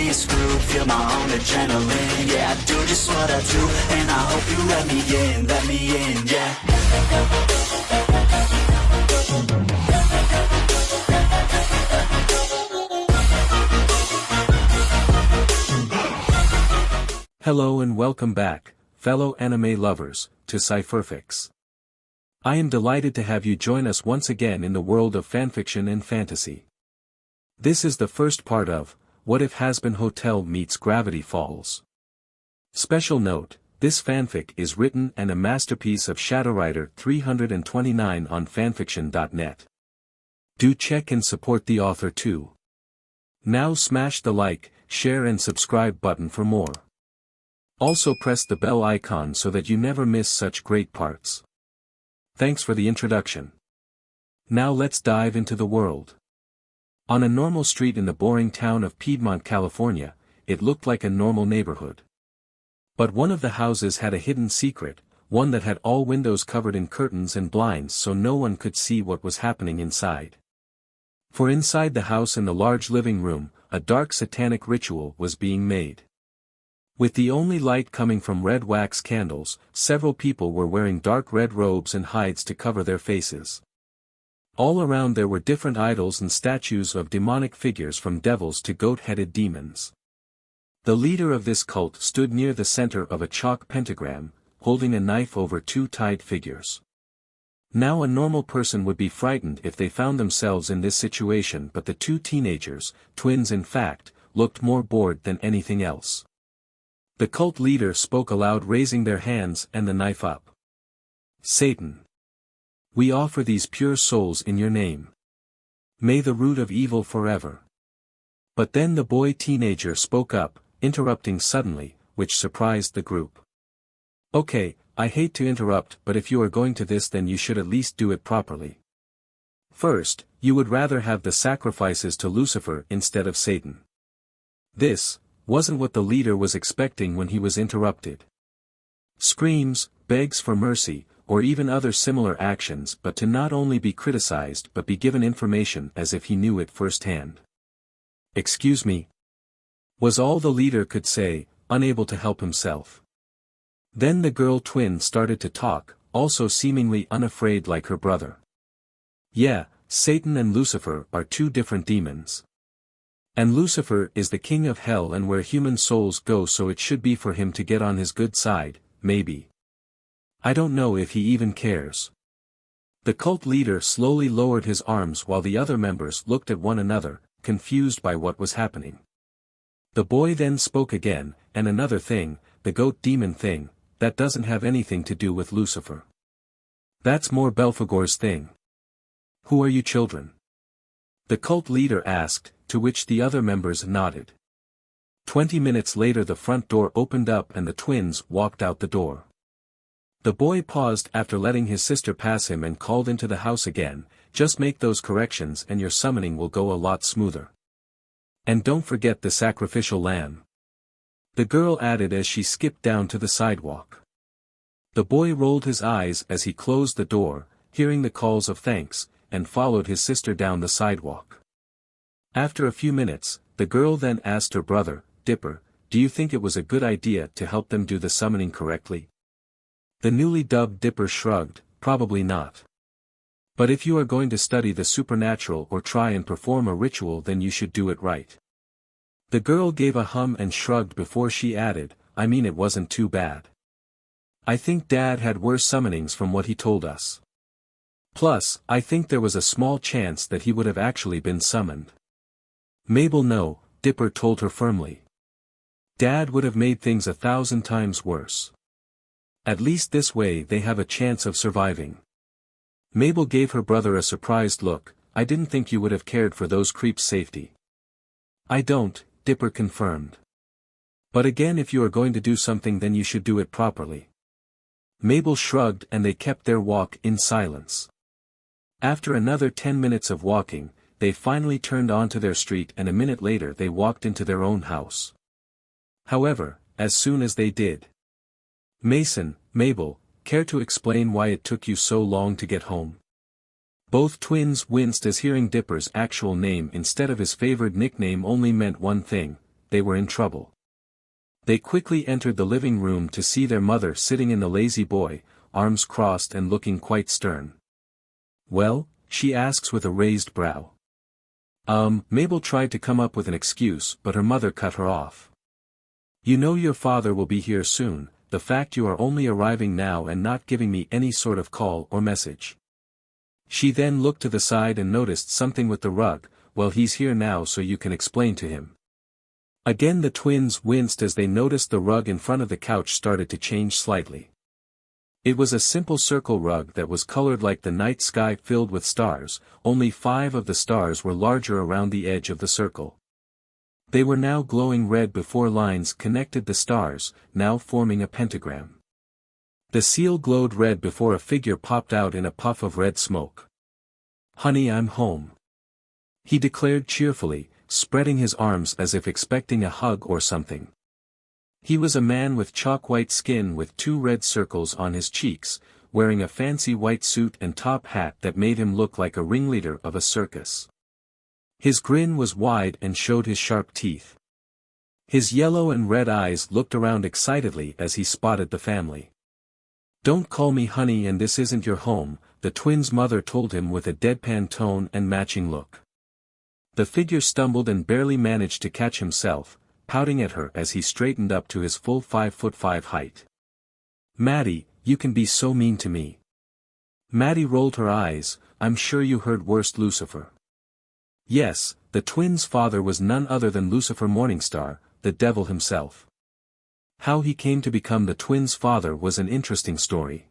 be a screw, feel my own adrenaline. Yeah, I do just what I do, and I hope you let me in, yeah. Hello and welcome back, fellow anime lovers, to Cypherfics. I am delighted to have you join us once again in the world of fanfiction and fantasy. This is the first part of, What If Hazbin Hotel Meets Gravity Falls. Special note, this fanfic is written and a masterpiece of Shadowwriter 329 on FANFICTIONnet. Do check and support the author too. Now smash the like, share and subscribe button for more. Also press the bell icon so that you never miss such great parts. Thanks for the introduction. Now let's dive into the world. On a normal street in the boring town of Piedmont, California, it looked like a normal neighborhood. But one of the houses had a hidden secret, one that had all windows covered in curtains and blinds so no one could see what was happening inside. For inside the house in the large living room, a dark satanic ritual was being made. With the only light coming from red wax candles, several people were wearing dark red robes and hides to cover their faces. All around there were different idols and statues of demonic figures from devils to goat-headed demons. The leader of this cult stood near the center of a chalk pentagram, holding a knife over two tied figures. Now a normal person would be frightened if they found themselves in this situation, but the two teenagers, twins in fact, looked more bored than anything else. The cult leader spoke aloud, raising their hands and the knife up. Satan. We offer these pure souls in your name. May the root of evil forever. But then the boy teenager spoke up, interrupting suddenly, which surprised the group. Okay, I hate to interrupt, but if you are going to this then you should at least do it properly. First, you would rather have the sacrifices to Lucifer instead of Satan. This wasn't what the leader was expecting when he was interrupted. Screams, begs for mercy, or even other similar actions, but to not only be criticized but be given information as if he knew it firsthand. Excuse me? Was all the leader could say, unable to help himself. Then the girl twin started to talk, also seemingly unafraid like her brother. Yeah, Satan and Lucifer are two different demons. And Lucifer is the king of hell and where human souls go, so it should be for him to get on his good side, maybe. I don't know if he even cares. The cult leader slowly lowered his arms while the other members looked at one another, confused by what was happening. The boy then spoke again, and another thing, the goat demon thing, that doesn't have anything to do with Lucifer. That's more Belphegor's thing. Who are you children? The cult leader asked, to which the other members nodded. 20 minutes later the front door opened up and the twins walked out the door. The boy paused after letting his sister pass him and called into the house again, just make those corrections and your summoning will go a lot smoother. And don't forget the sacrificial lamb. The girl added as she skipped down to the sidewalk. The boy rolled his eyes as he closed the door, hearing the calls of thanks, and followed his sister down the sidewalk. After a few minutes, the girl then asked her brother, Dipper, do you think it was a good idea to help them do the summoning correctly? The newly dubbed Dipper shrugged, probably not. But if you are going to study the supernatural or try and perform a ritual then you should do it right. The girl gave a hum and shrugged before she added, I mean it wasn't too bad. I think Dad had worse summonings from what he told us. Plus, I think there was a small chance that he would have actually been summoned. Mabel no, Dipper told her firmly. Dad would have made things 1,000 times worse. At least this way they have a chance of surviving. Mabel gave her brother a surprised look, I didn't think you would have cared for those creeps' safety. I don't, Dipper confirmed. But again if you are going to do something then you should do it properly. Mabel shrugged and they kept their walk in silence. After another 10 minutes of walking, they finally turned onto their street and a minute later they walked into their own house. However, as soon as they did, Mason, Mabel, care to explain why it took you so long to get home? Both twins winced as hearing Dipper's actual name instead of his favored nickname only meant one thing, they were in trouble. They quickly entered the living room to see their mother sitting in the lazy boy, arms crossed and looking quite stern. "Well?" she asks with a raised brow. Mabel tried to come up with an excuse but her mother cut her off. "You know your father will be here soon, the fact you are only arriving now and not giving me any sort of call or message." She then looked to the side and noticed something with the rug. "Well, he's here now so you can explain to him." Again the twins winced as they noticed the rug in front of the couch started to change slightly. It was a simple circle rug that was colored like the night sky filled with stars, only 5 of the stars were larger around the edge of the circle. They were now glowing red before lines connected the stars, now forming a pentagram. The seal glowed red before a figure popped out in a puff of red smoke. "Honey, I'm home," he declared cheerfully, spreading his arms as if expecting a hug or something. He was a man with chalk-white skin with 2 red circles on his cheeks, wearing a fancy white suit and top hat that made him look like a ringleader of a circus. His grin was wide and showed his sharp teeth. His yellow and red eyes looked around excitedly as he spotted the family. "Don't call me honey and this isn't your home," the twins' mother told him with a deadpan tone and matching look. The figure stumbled and barely managed to catch himself, pouting at her as he straightened up to his full 5'5" height. "Maddie, you can be so mean to me." Maddie rolled her eyes. "I'm sure you heard worst, Lucifer." Yes, the twins' father was none other than Lucifer Morningstar, the devil himself. How he came to become the twins' father was an interesting story.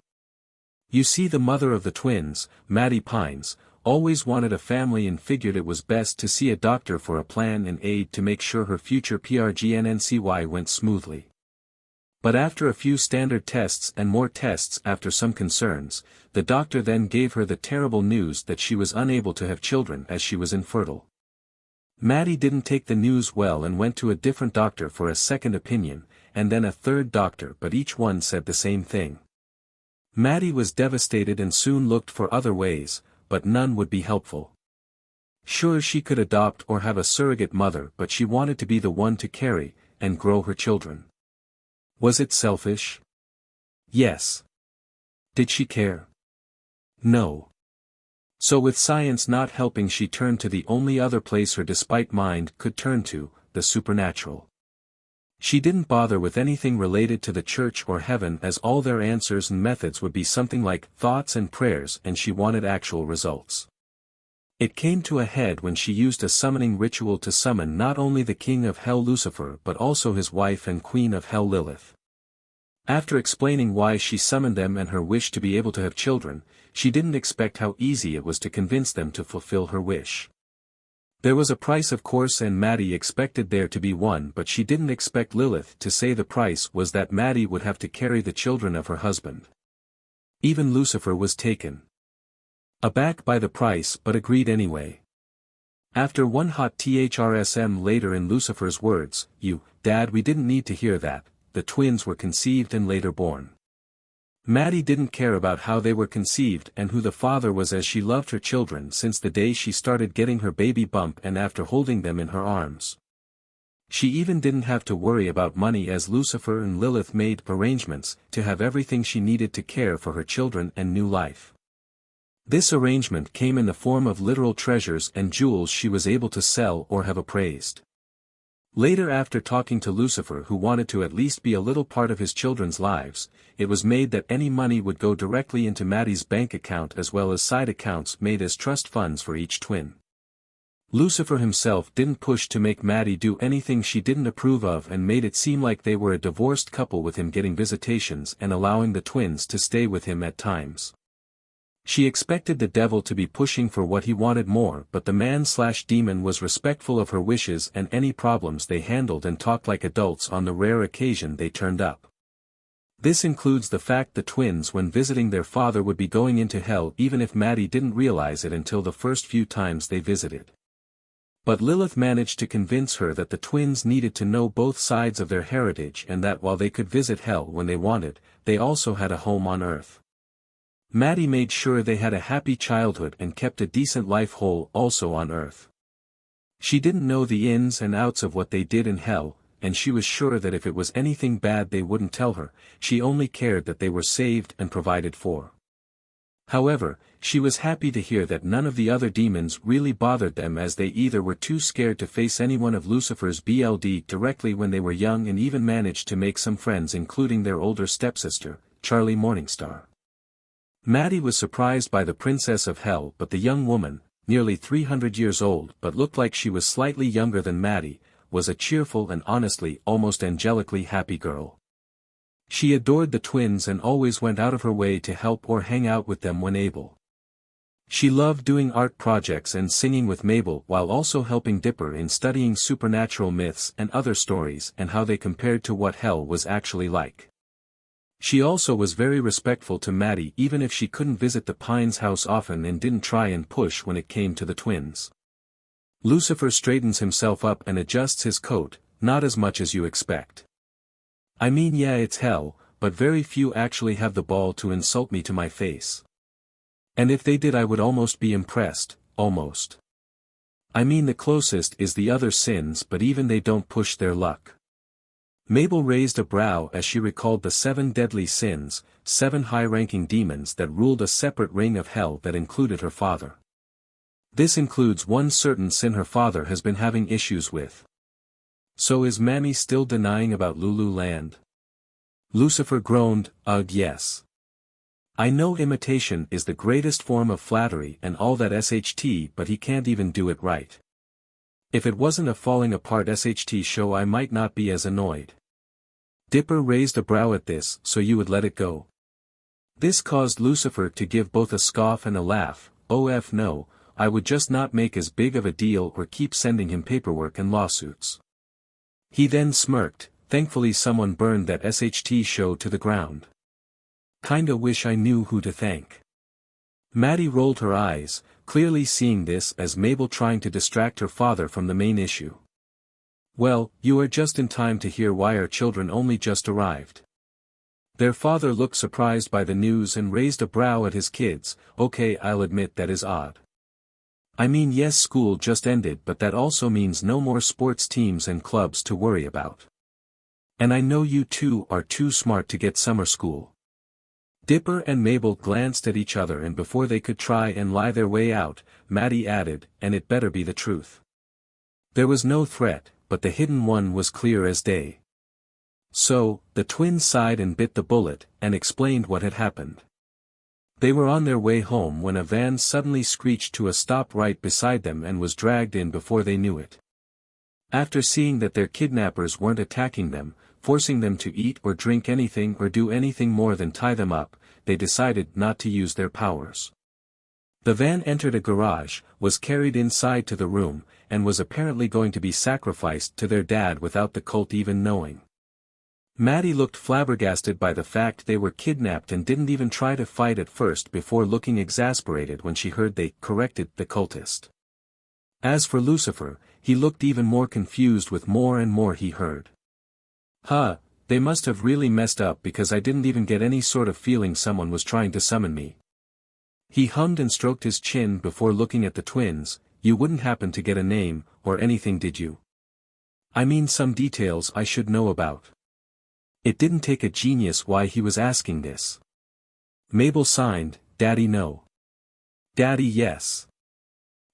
You see, the mother of the twins, Maddie Pines, always wanted a family and figured it was best to see a doctor for a plan and aid to make sure her future pregnancy went smoothly. But after a few standard tests and more tests after some concerns, the doctor then gave her the terrible news that she was unable to have children as she was infertile. Maddie didn't take the news well and went to a different doctor for a second opinion, and then a third doctor, but each one said the same thing. Maddie was devastated and soon looked for other ways, but none would be helpful. Sure, she could adopt or have a surrogate mother, but she wanted to be the one to carry and grow her children. Was it selfish? Yes. Did she care? No. So with science not helping, she turned to the only other place her despite mind could turn to, the supernatural. She didn't bother with anything related to the church or heaven, as all their answers and methods would be something like thoughts and prayers, and she wanted actual results. It came to a head when she used a summoning ritual to summon not only the king of hell Lucifer but also his wife and queen of hell Lilith. After explaining why she summoned them and her wish to be able to have children, she didn't expect how easy it was to convince them to fulfill her wish. There was a price, of course, and Maddie expected there to be one, but she didn't expect Lilith to say the price was that Maddie would have to carry the children of her husband. Even Lucifer was taken aback by the price but agreed anyway. After one hot THRSM later, in Lucifer's words, "Dad, we didn't need to hear that," the twins were conceived and later born. Maddie didn't care about how they were conceived and who the father was, as she loved her children since the day she started getting her baby bump and after holding them in her arms. She even didn't have to worry about money, as Lucifer and Lilith made arrangements to have everything she needed to care for her children and new life. This arrangement came in the form of literal treasures and jewels she was able to sell or have appraised. Later, after talking to Lucifer, who wanted to at least be a little part of his children's lives, it was made that any money would go directly into Maddie's bank account as well as side accounts made as trust funds for each twin. Lucifer himself didn't push to make Maddie do anything she didn't approve of and made it seem like they were a divorced couple, with him getting visitations and allowing the twins to stay with him at times. She expected the devil to be pushing for what he wanted more, but the man/demon was respectful of her wishes and any problems they handled and talked like adults on the rare occasion they turned up. This includes the fact the twins, when visiting their father, would be going into hell even if Maddie didn't realize it until the first few times they visited. But Lilith managed to convince her that the twins needed to know both sides of their heritage and that while they could visit hell when they wanted, they also had a home on earth. Maddie made sure they had a happy childhood and kept a decent life whole also on earth. She didn't know the ins and outs of what they did in hell, and she was sure that if it was anything bad they wouldn't tell her. She only cared that they were saved and provided for. However, she was happy to hear that none of the other demons really bothered them, as they either were too scared to face anyone of Lucifer's BLD directly when they were young, and even managed to make some friends, including their older stepsister, Charliemorningstar. Maddie was surprised by the princess of hell, but the young woman, nearly 300 years old but looked like she was slightly younger than Maddie, was a cheerful and honestly almost angelically happy girl. She adored the twins and always went out of her way to help or hang out with them when able. She loved doing art projects and singing with Mabel, while also helping Dipper in studying supernatural myths and other stories and how they compared to what hell was actually like. She also was very respectful to Maddie, even if she couldn't visit the Pines house often and didn't try and push when it came to the twins. Lucifer straightens himself up and adjusts his coat, not as much as you expect. I mean, yeah, it's hell, but very few actually have the ball to insult me to my face. And if they did, I would almost be impressed, almost. I mean, the closest is the other sins, but even they don't push their luck. Mabel raised a brow as she recalled the 7 deadly sins, 7 high-ranking demons that ruled a separate ring of hell that included her father. This includes one certain sin her father has been having issues with. So is Mammy still denying about Lulu Land? Lucifer groaned, ugh, yes. I know imitation is the greatest form of flattery and all that SHT, but he can't even do it right. If it wasn't a falling apart SHT show, I might not be as annoyed. Dipper raised a brow at this. So you would let it go? This caused Lucifer to give both a scoff and a laugh. Oh f no, I would just not make as big of a deal or keep sending him paperwork and lawsuits. He then smirked. Thankfully someone burned that SHT show to the ground. Kinda wish I knew who to thank. Maddie rolled her eyes, clearly seeing this as Mabel trying to distract her father from the main issue. Well, you are just in time to hear why our children only just arrived. Their father looked surprised by the news and raised a brow at his kids. Okay, I'll admit that is odd. I mean, yes, school just ended, but that also means no more sports teams and clubs to worry about. And I know you two are too smart to get summer school. Dipper and Mabel glanced at each other, and before they could try and lie their way out, Maddie added, and it better be the truth. There was no threat, but the hidden one was clear as day. So, the twins sighed and bit the bullet, and explained what had happened. They were on their way home when a van suddenly screeched to a stop right beside them and was dragged in before they knew it. After seeing that their kidnappers weren't attacking them, forcing them to eat or drink anything or do anything more than tie them up, they decided not to use their powers. The van entered a garage, was carried inside to the room, and was apparently going to be sacrificed to their dad without the cult even knowing. Maddie looked flabbergasted by the fact they were kidnapped and didn't even try to fight at first, before looking exasperated when she heard they corrected the cultist. As for Lucifer, he looked even more confused with more and more he heard. Huh, they must have really messed up, because I didn't even get any sort of feeling someone was trying to summon me. He hummed and stroked his chin before looking at the twins. You wouldn't happen to get a name, or anything, did you? I mean, some details I should know about. It didn't take a genius why he was asking this. Mabel signed, Daddy no. Daddy yes.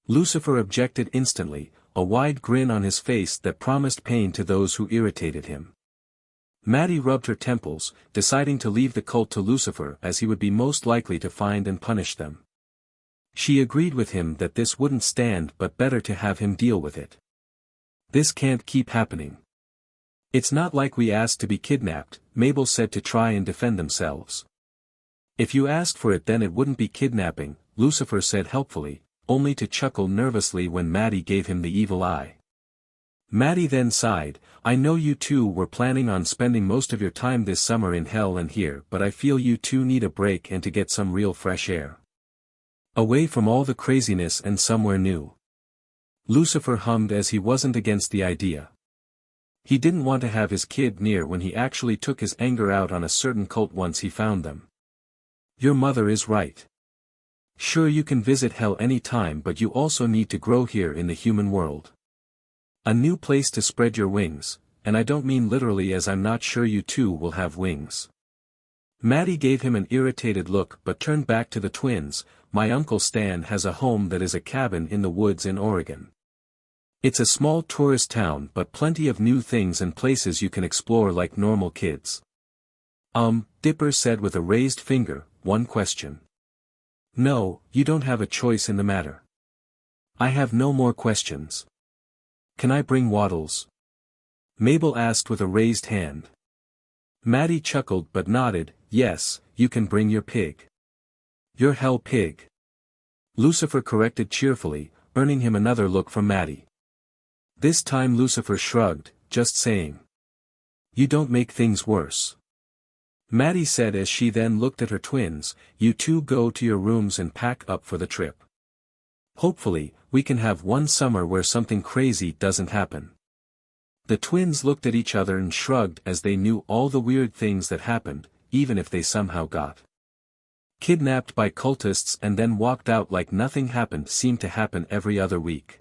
Lucifer objected instantly, a wide grin on his face that promised pain to those who irritated him. Maddie rubbed her temples, deciding to leave the cult to Lucifer, as he would be most likely to find and punish them. She agreed with him that this wouldn't stand, but better to have him deal with it. This can't keep happening. It's not like we asked to be kidnapped, Mabel said, to try and defend themselves. If you asked for it, then it wouldn't be kidnapping, Lucifer said helpfully, only to chuckle nervously when Maddie gave him the evil eye. Maddie then sighed, I know you two were planning on spending most of your time this summer in hell and here, but I feel you two need a break and to get some real fresh air. Away from all the craziness and somewhere new. Lucifer hummed, as he wasn't against the idea. He didn't want to have his kid near when he actually took his anger out on a certain cult once he found them. Your mother is right. Sure, you can visit hell any time, but you also need to grow here in the human world. A new place to spread your wings, and I don't mean literally, as I'm not sure you too will have wings. Maddie gave him an irritated look but turned back to the twins. My Uncle Stan has a home that is a cabin in the woods in Oregon. It's a small tourist town but plenty of new things and places you can explore like normal kids. Dipper said with a raised finger, one question. No, you don't have a choice in the matter. I have no more questions. Can I bring Waddles? Mabel asked with a raised hand. Maddie chuckled but nodded. Yes, you can bring your pig. Your hell pig. Lucifer corrected cheerfully, earning him another look from Maddie. This time Lucifer shrugged, just saying. You don't make things worse. Maddie said as she then looked at her twins. You two go to your rooms and pack up for the trip. Hopefully, we can have one summer where something crazy doesn't happen. The twins looked at each other and shrugged as they knew all the weird things that happened, even if they somehow got kidnapped by cultists and then walked out like nothing happened seemed to happen every other week.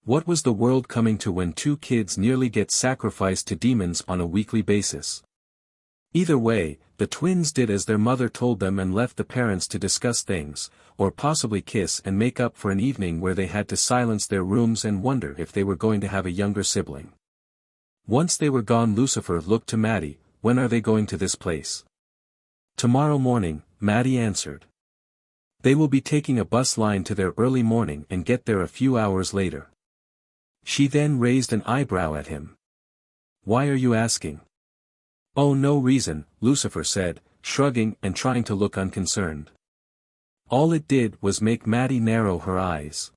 What was the world coming to when two kids nearly get sacrificed to demons on a weekly basis? Either way, the twins did as their mother told them and left the parents to discuss things, or possibly kiss and make up for an evening where they had to silence their rooms and wonder if they were going to have a younger sibling. Once they were gone, Lucifer looked to Maddie. When are they going to this place? Tomorrow morning, Maddie answered. They will be taking a bus line to their early morning and get there a few hours later. She then raised an eyebrow at him. Why are you asking? Oh, no reason, Lucifer said, shrugging and trying to look unconcerned. All it did was make Maddie narrow her eyes.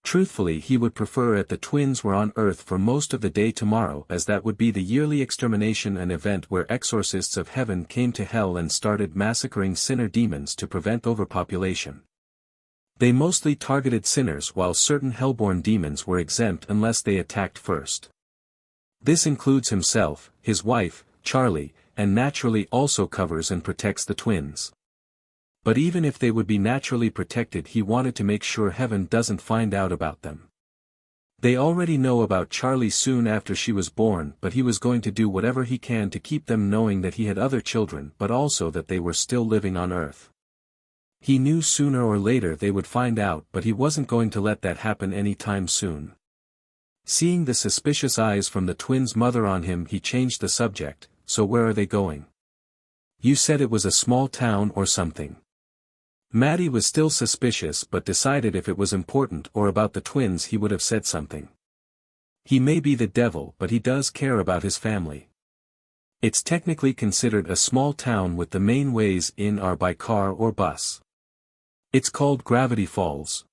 Truthfully, he would prefer if the twins were on Earth for most of the day tomorrow, as that would be the yearly extermination, an event where exorcists of heaven came to hell and started massacring sinner demons to prevent overpopulation. They mostly targeted sinners, while certain hellborn demons were exempt unless they attacked first. This includes himself, his wife, Charlie, and naturally also covers and protects the twins. But even if they would be naturally protected, he wanted to make sure heaven doesn't find out about them. They already know about Charlie soon after she was born, but he was going to do whatever he can to keep them knowing that he had other children, but also that they were still living on Earth. He knew sooner or later they would find out, but he wasn't going to let that happen anytime soon. Seeing the suspicious eyes from the twins' mother on him, he changed the subject. So where are they going? You said it was a small town or something. Maddie was still suspicious but decided if it was important or about the twins he would have said something. He may be the devil, but he does care about his family. It's technically considered a small town with the main ways in are by car or bus. It's called Gravity Falls.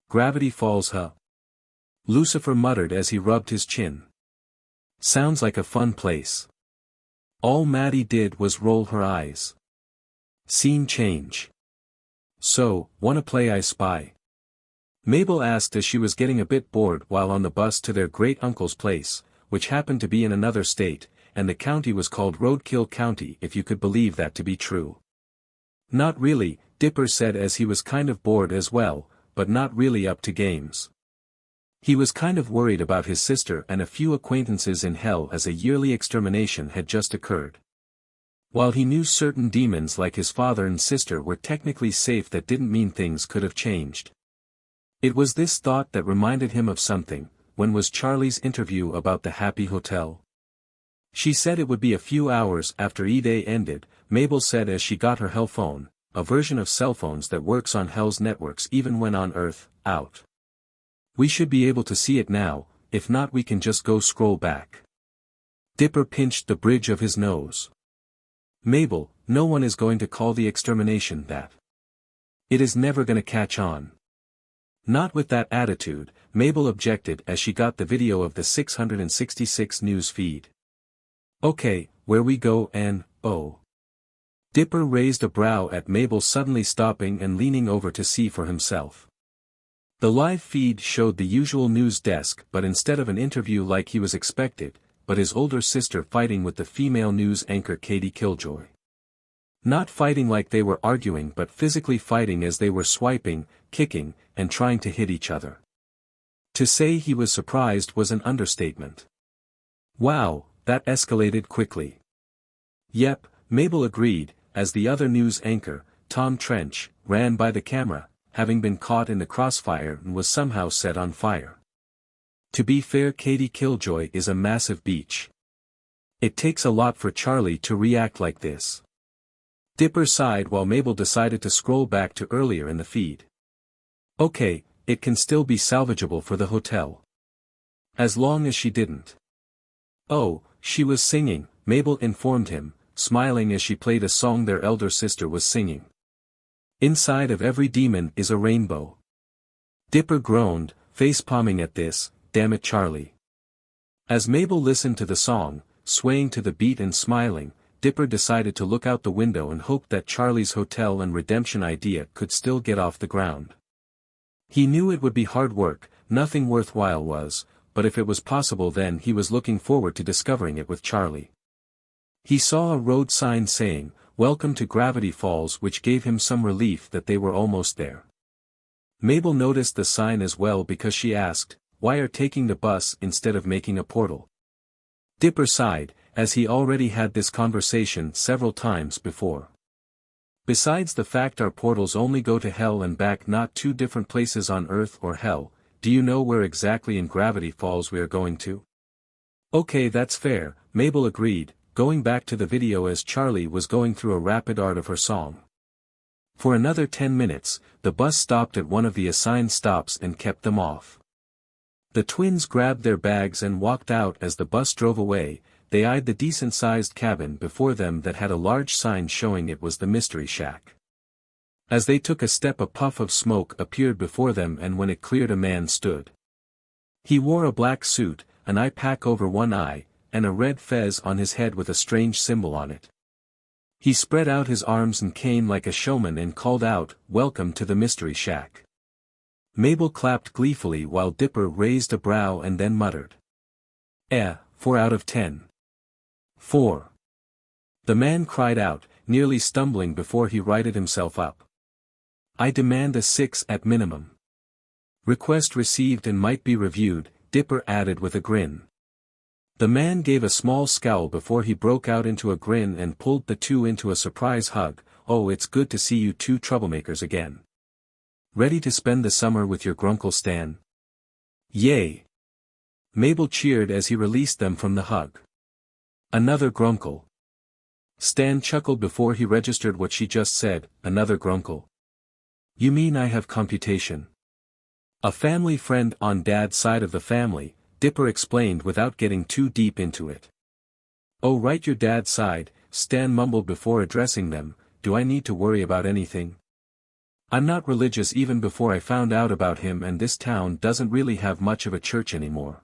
Gravity Falls, huh? Lucifer muttered as he rubbed his chin. Sounds like a fun place. All Maddie did was roll her eyes. Scene change. So, wanna play I Spy? Mabel asked as she was getting a bit bored while on the bus to their great-uncle's place, which happened to be in another state, and the county was called Roadkill County, if you could believe that to be true. Not really, Dipper said as he was kind of bored as well, but not really up to games. He was kind of worried about his sister and a few acquaintances in hell as a yearly extermination had just occurred. While he knew certain demons like his father and sister were technically safe, that didn't mean things could have changed. It was this thought that reminded him of something. When was Charlie's interview about the Happy Hotel? She said it would be a few hours after E-Day ended, Mabel said as she got her hell phone, a version of cell phones that works on hell's networks even when on Earth, out. We should be able to see it now, if not we can just go scroll back. Dipper pinched the bridge of his nose. Mabel, no one is going to call the extermination that. It is never gonna catch on. Not with that attitude, Mabel objected as she got the video of the 666 news feed. Okay, where we go and, oh. Dipper raised a brow at Mabel suddenly stopping and leaning over to see for himself. The live feed showed the usual news desk, but instead of an interview like he was expected, but his older sister fighting with the female news anchor Katie Killjoy. Not fighting like they were arguing, but physically fighting as they were swiping, kicking, and trying to hit each other. To say he was surprised was an understatement. Wow, that escalated quickly. Yep, Mabel agreed, as the other news anchor, Tom Trench, ran by the camera, having been caught in the crossfire and was somehow set on fire. To be fair, Katie Killjoy is a massive beach. It takes a lot for Charlie to react like this. Dipper sighed while Mabel decided to scroll back to earlier in the feed. Okay, it can still be salvageable for the hotel. As long as she didn't. Oh, she was singing, Mabel informed him, smiling as she played a song their elder sister was singing. Inside of every demon is a rainbow. Dipper groaned, face-palming at this, damn it Charlie. As Mabel listened to the song, swaying to the beat and smiling, Dipper decided to look out the window and hope that Charlie's hotel and redemption idea could still get off the ground. He knew it would be hard work, nothing worthwhile was, but if it was possible then he was looking forward to discovering it with Charlie. He saw a road sign saying, "Welcome to Gravity Falls," which gave him some relief that they were almost there. Mabel noticed the sign as well because she asked, "Why are taking the bus instead of making a portal?" Dipper sighed, as he already had this conversation several times before. Besides the fact our portals only go to hell and back, not two different places on Earth or hell, do you know where exactly in Gravity Falls we are going to? Okay, that's fair, Mabel agreed, going back to the video as Charlie was going through a rapid art of her song. For another 10 minutes, the bus stopped at one of the assigned stops and kept them off. The twins grabbed their bags and walked out. As the bus drove away, they eyed the decent-sized cabin before them that had a large sign showing it was the Mystery Shack. As they took a step, a puff of smoke appeared before them, and when it cleared, a man stood. He wore a black suit, an eye pack over one eye, and a red fez on his head with a strange symbol on it. He spread out his arms and cane like a showman and called out, "Welcome to the Mystery Shack." Mabel clapped gleefully while Dipper raised a brow and then muttered, 4 out of 10. 4. The man cried out, nearly stumbling before he righted himself up. "I demand a 6 at minimum." "Request received and might be reviewed," Dipper added with a grin. The man gave a small scowl before he broke out into a grin and pulled the two into a surprise hug. "Oh, it's good to see you two troublemakers again. Ready to spend the summer with your grunkle Stan?" "Yay!" Mabel cheered as he released them from the hug. "Another grunkle." Stan chuckled before he registered what she just said, "Another grunkle? You mean I have computation?" "A family friend on Dad's side of the family," Dipper explained without getting too deep into it. "Oh right, your dad's side," Stan mumbled before addressing them. "Do I need to worry about anything? I'm not religious even before I found out about him, and this town doesn't really have much of a church anymore.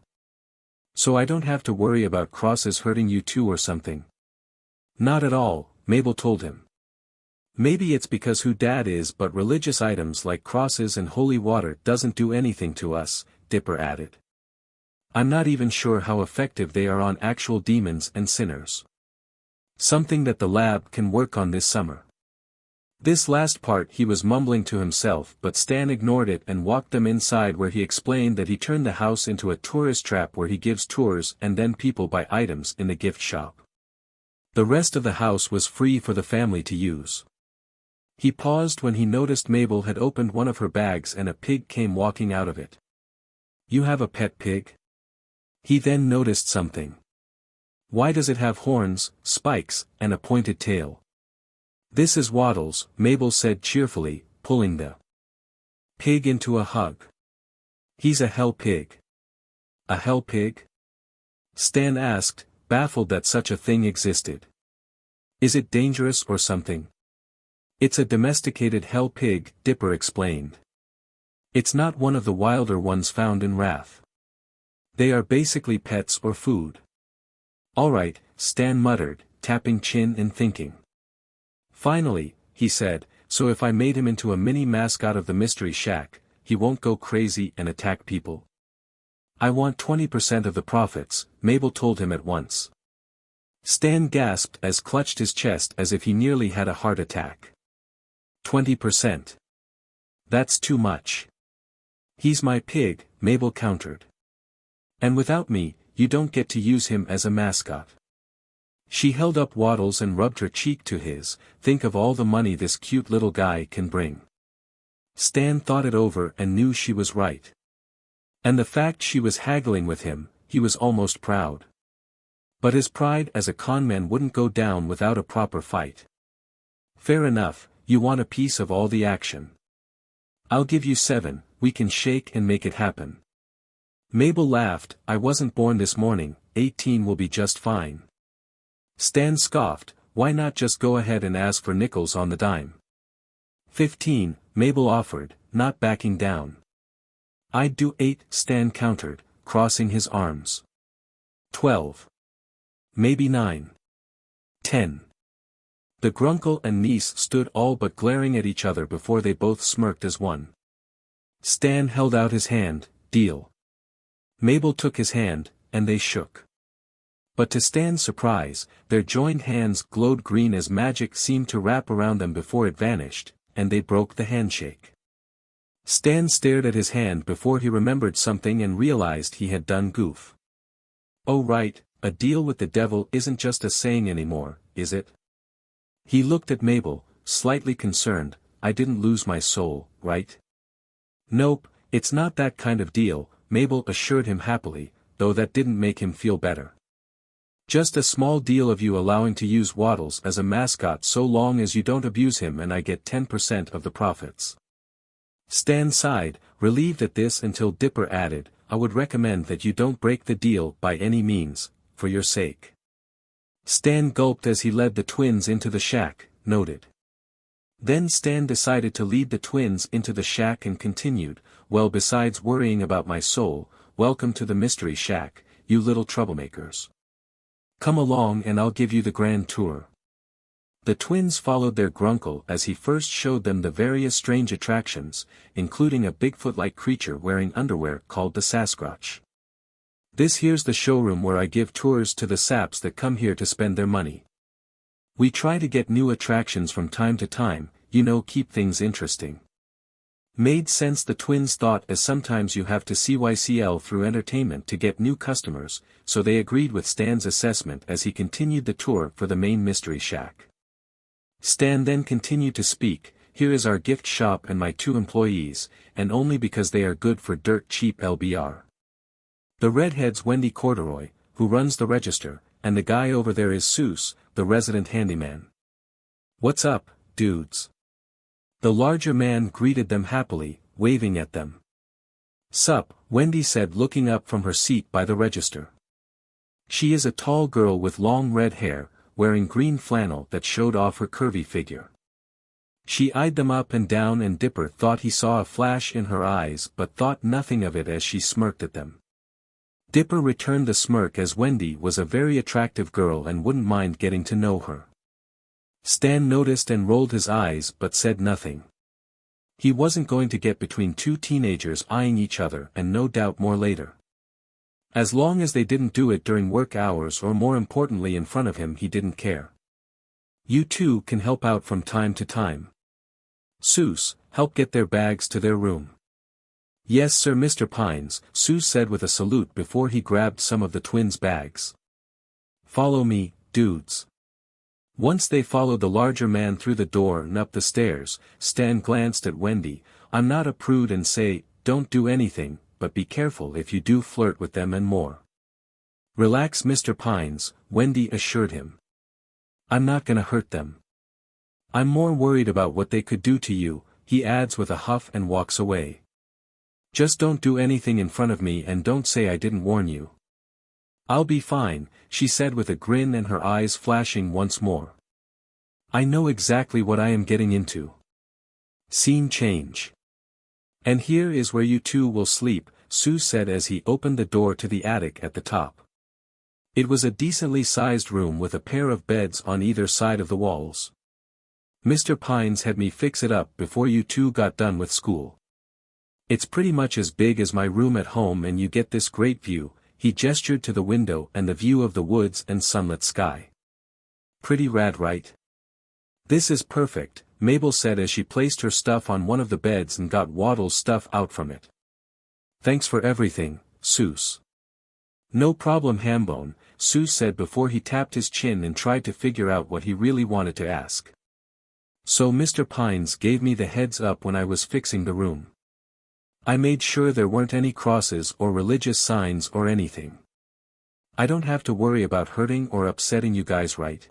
So I don't have to worry about crosses hurting you two or something." "Not at all," Mabel told him. "Maybe it's because who Dad is, but religious items like crosses and holy water doesn't do anything to us," Dipper added. "I'm not even sure how effective they are on actual demons and sinners. Something that the lab can work on this summer." This last part he was mumbling to himself, but Stan ignored it and walked them inside, where he explained that he turned the house into a tourist trap where he gives tours and then people buy items in the gift shop. The rest of the house was free for the family to use. He paused when he noticed Mabel had opened one of her bags and a pig came walking out of it. "You have a pet pig?" He then noticed something. "Why does it have horns, spikes, and a pointed tail?" "This is Waddles," Mabel said cheerfully, pulling the pig into a hug. "He's a hell pig." "A hell pig?" Stan asked, baffled that such a thing existed. "Is it dangerous or something?" "It's a domesticated hell pig," Dipper explained. "It's not one of the wilder ones found in Wrath. They are basically pets or food." "Alright," Stan muttered, tapping chin and thinking. Finally, he said, "So if I made him into a mini mascot of the Mystery Shack, he won't go crazy and attack people?" "I want 20% of the profits," Mabel told him at once. Stan gasped as clutched his chest as if he nearly had a heart attack. 20%. That's too much. He's my pig, Mabel countered. And without me, you don't get to use him as a mascot. She held up Waddles and rubbed her cheek to his. Think of all the money this cute little guy can bring. Stan thought it over and knew she was right. And the fact she was haggling with him, he was almost proud. But his pride as a conman wouldn't go down without a proper fight. Fair enough, you want a piece of all the action. I'll give you 7, we can shake and make it happen. Mabel laughed, I wasn't born this morning, 18 will be just fine. Stan scoffed, why not just go ahead and ask for nickels on the dime? 15, Mabel offered, not backing down. I'd do 8, Stan countered, crossing his arms. 12. Maybe 9. 10. The grunkle and niece stood all but glaring at each other before they both smirked as one. Stan held out his hand, deal. Mabel took his hand, and they shook. But to Stan's surprise, their joined hands glowed green as magic seemed to wrap around them before it vanished, and they broke the handshake. Stan stared at his hand before he remembered something and realized he had done goof. Oh right, a deal with the devil isn't just a saying anymore, is it? He looked at Mabel, slightly concerned, I didn't lose my soul, right? Nope, it's not that kind of deal, Mabel assured him happily, though that didn't make him feel better. Just a small deal of you allowing to use Waddles as a mascot so long as you don't abuse him and I get 10% of the profits. Stan sighed, relieved at this until Dipper added, I would recommend that you don't break the deal by any means, for your sake. Stan gulped as he led the twins into the shack, noted. Then Stan decided to lead the twins into the shack and continued, well besides worrying about my soul, welcome to the mystery shack, you little troublemakers. Come along and I'll give you the grand tour. The twins followed their grunkle as he first showed them the various strange attractions, including a Bigfoot-like creature wearing underwear called the Sasquatch. This here's the showroom where I give tours to the saps that come here to spend their money. We try to get new attractions from time to time, keep things interesting. Made sense, the twins thought, as sometimes you have to CYCL through entertainment to get new customers, so they agreed with Stan's assessment as he continued the tour for the main mystery shack. Stan then continued to speak, here is our gift shop and my 2 employees, and only because they are good for dirt cheap LBR. The redhead's Wendy Corduroy, who runs the register, and the guy over there is Seuss, the resident handyman. What's up, dudes? The larger man greeted them happily, waving at them. Sup, Wendy said, looking up from her seat by the register. She is a tall girl with long red hair, wearing green flannel that showed off her curvy figure. She eyed them up and down and Dipper thought he saw a flash in her eyes but thought nothing of it as she smirked at them. Dipper returned the smirk as Wendy was a very attractive girl and wouldn't mind getting to know her. Stan noticed and rolled his eyes but said nothing. He wasn't going to get between 2 teenagers eyeing each other and no doubt more later. As long as they didn't do it during work hours or more importantly in front of him, he didn't care. You 2 can help out from time to time. Seuss, help get their bags to their room. Yes sir Mr. Pines, Seuss said with a salute before he grabbed some of the twins' bags. Follow me, dudes. Once they followed the larger man through the door and up the stairs, Stan glanced at Wendy, I'm not a prude and say, don't do anything, but be careful if you do flirt with them and more. Relax Mr. Pines, Wendy assured him. I'm not gonna hurt them. I'm more worried about what they could do to you, he adds with a huff and walks away. Just don't do anything in front of me and don't say I didn't warn you. I'll be fine, she said with a grin and her eyes flashing once more. I know exactly what I am getting into. Scene change. And here is where you 2 will sleep, Seuss said as he opened the door to the attic at the top. It was a decently sized room with a pair of beds on either side of the walls. Mr. Pines had me fix it up before you 2 got done with school. It's pretty much as big as my room at home and you get this great view. He gestured to the window and the view of the woods and sunlit sky. Pretty rad, right? This is perfect, Mabel said as she placed her stuff on one of the beds and got Waddle's stuff out from it. Thanks for everything, Seuss. No problem Hambone, Seuss said before he tapped his chin and tried to figure out what he really wanted to ask. So Mr. Pines gave me the heads up when I was fixing the room. I made sure there weren't any crosses or religious signs or anything. I don't have to worry about hurting or upsetting you guys, right?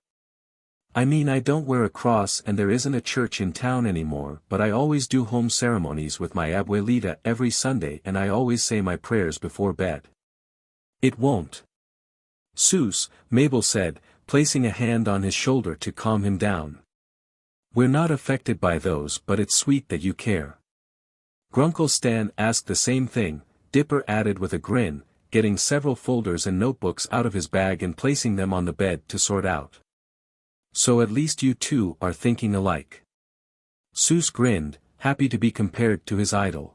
I mean, I don't wear a cross and there isn't a church in town anymore, but I always do home ceremonies with my abuelita every Sunday and I always say my prayers before bed. It won't. Seuss, Mabel said, placing a hand on his shoulder to calm him down. We're not affected by those, but it's sweet that you care. Grunkle Stan asked the same thing, Dipper added with a grin, getting several folders and notebooks out of his bag and placing them on the bed to sort out. So at least you two are thinking alike. Seuss grinned, happy to be compared to his idol.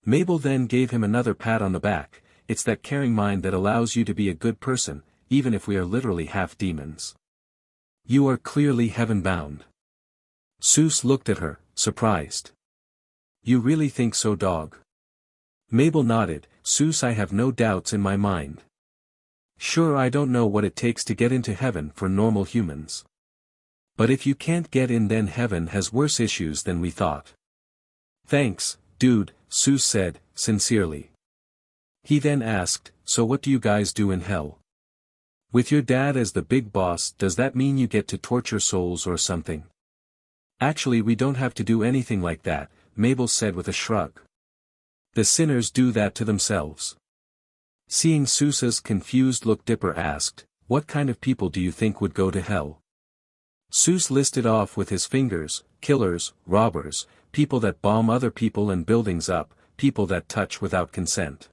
Mabel then gave him another pat on the back. It's that caring mind that allows you to be a good person, even if we are literally half demons. You are clearly heaven-bound. Seuss looked at her, surprised. You really think so, dog? Mabel nodded. Seuss, I have no doubts in my mind. Sure, I don't know what it takes to get into heaven for normal humans. But if you can't get in, then heaven has worse issues than we thought. Thanks, dude, Seuss said, sincerely. He then asked, so what do you guys do in hell? With your dad as the big boss, does that mean you get to torture souls or something? Actually, we don't have to do anything like that, Mabel said with a shrug. The sinners do that to themselves. Seeing Seuss's confused look, Dipper asked, what kind of people do you think would go to hell? Seuss listed off with his fingers, killers, robbers, people that bomb other people and buildings up, people that touch without consent.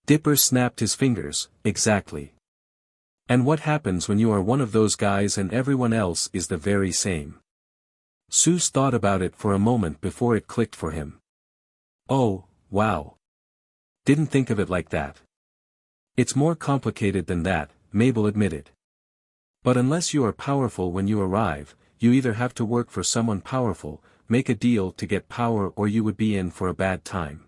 Dipper snapped his fingers, exactly. And what happens when you are one of those guys and everyone else is the very same? Seuss thought about it for a moment before it clicked for him. Oh, wow. Didn't think of it like that. It's more complicated than that, Mabel admitted. But unless you are powerful when you arrive, you either have to work for someone powerful, make a deal to get power, or you would be in for a bad time.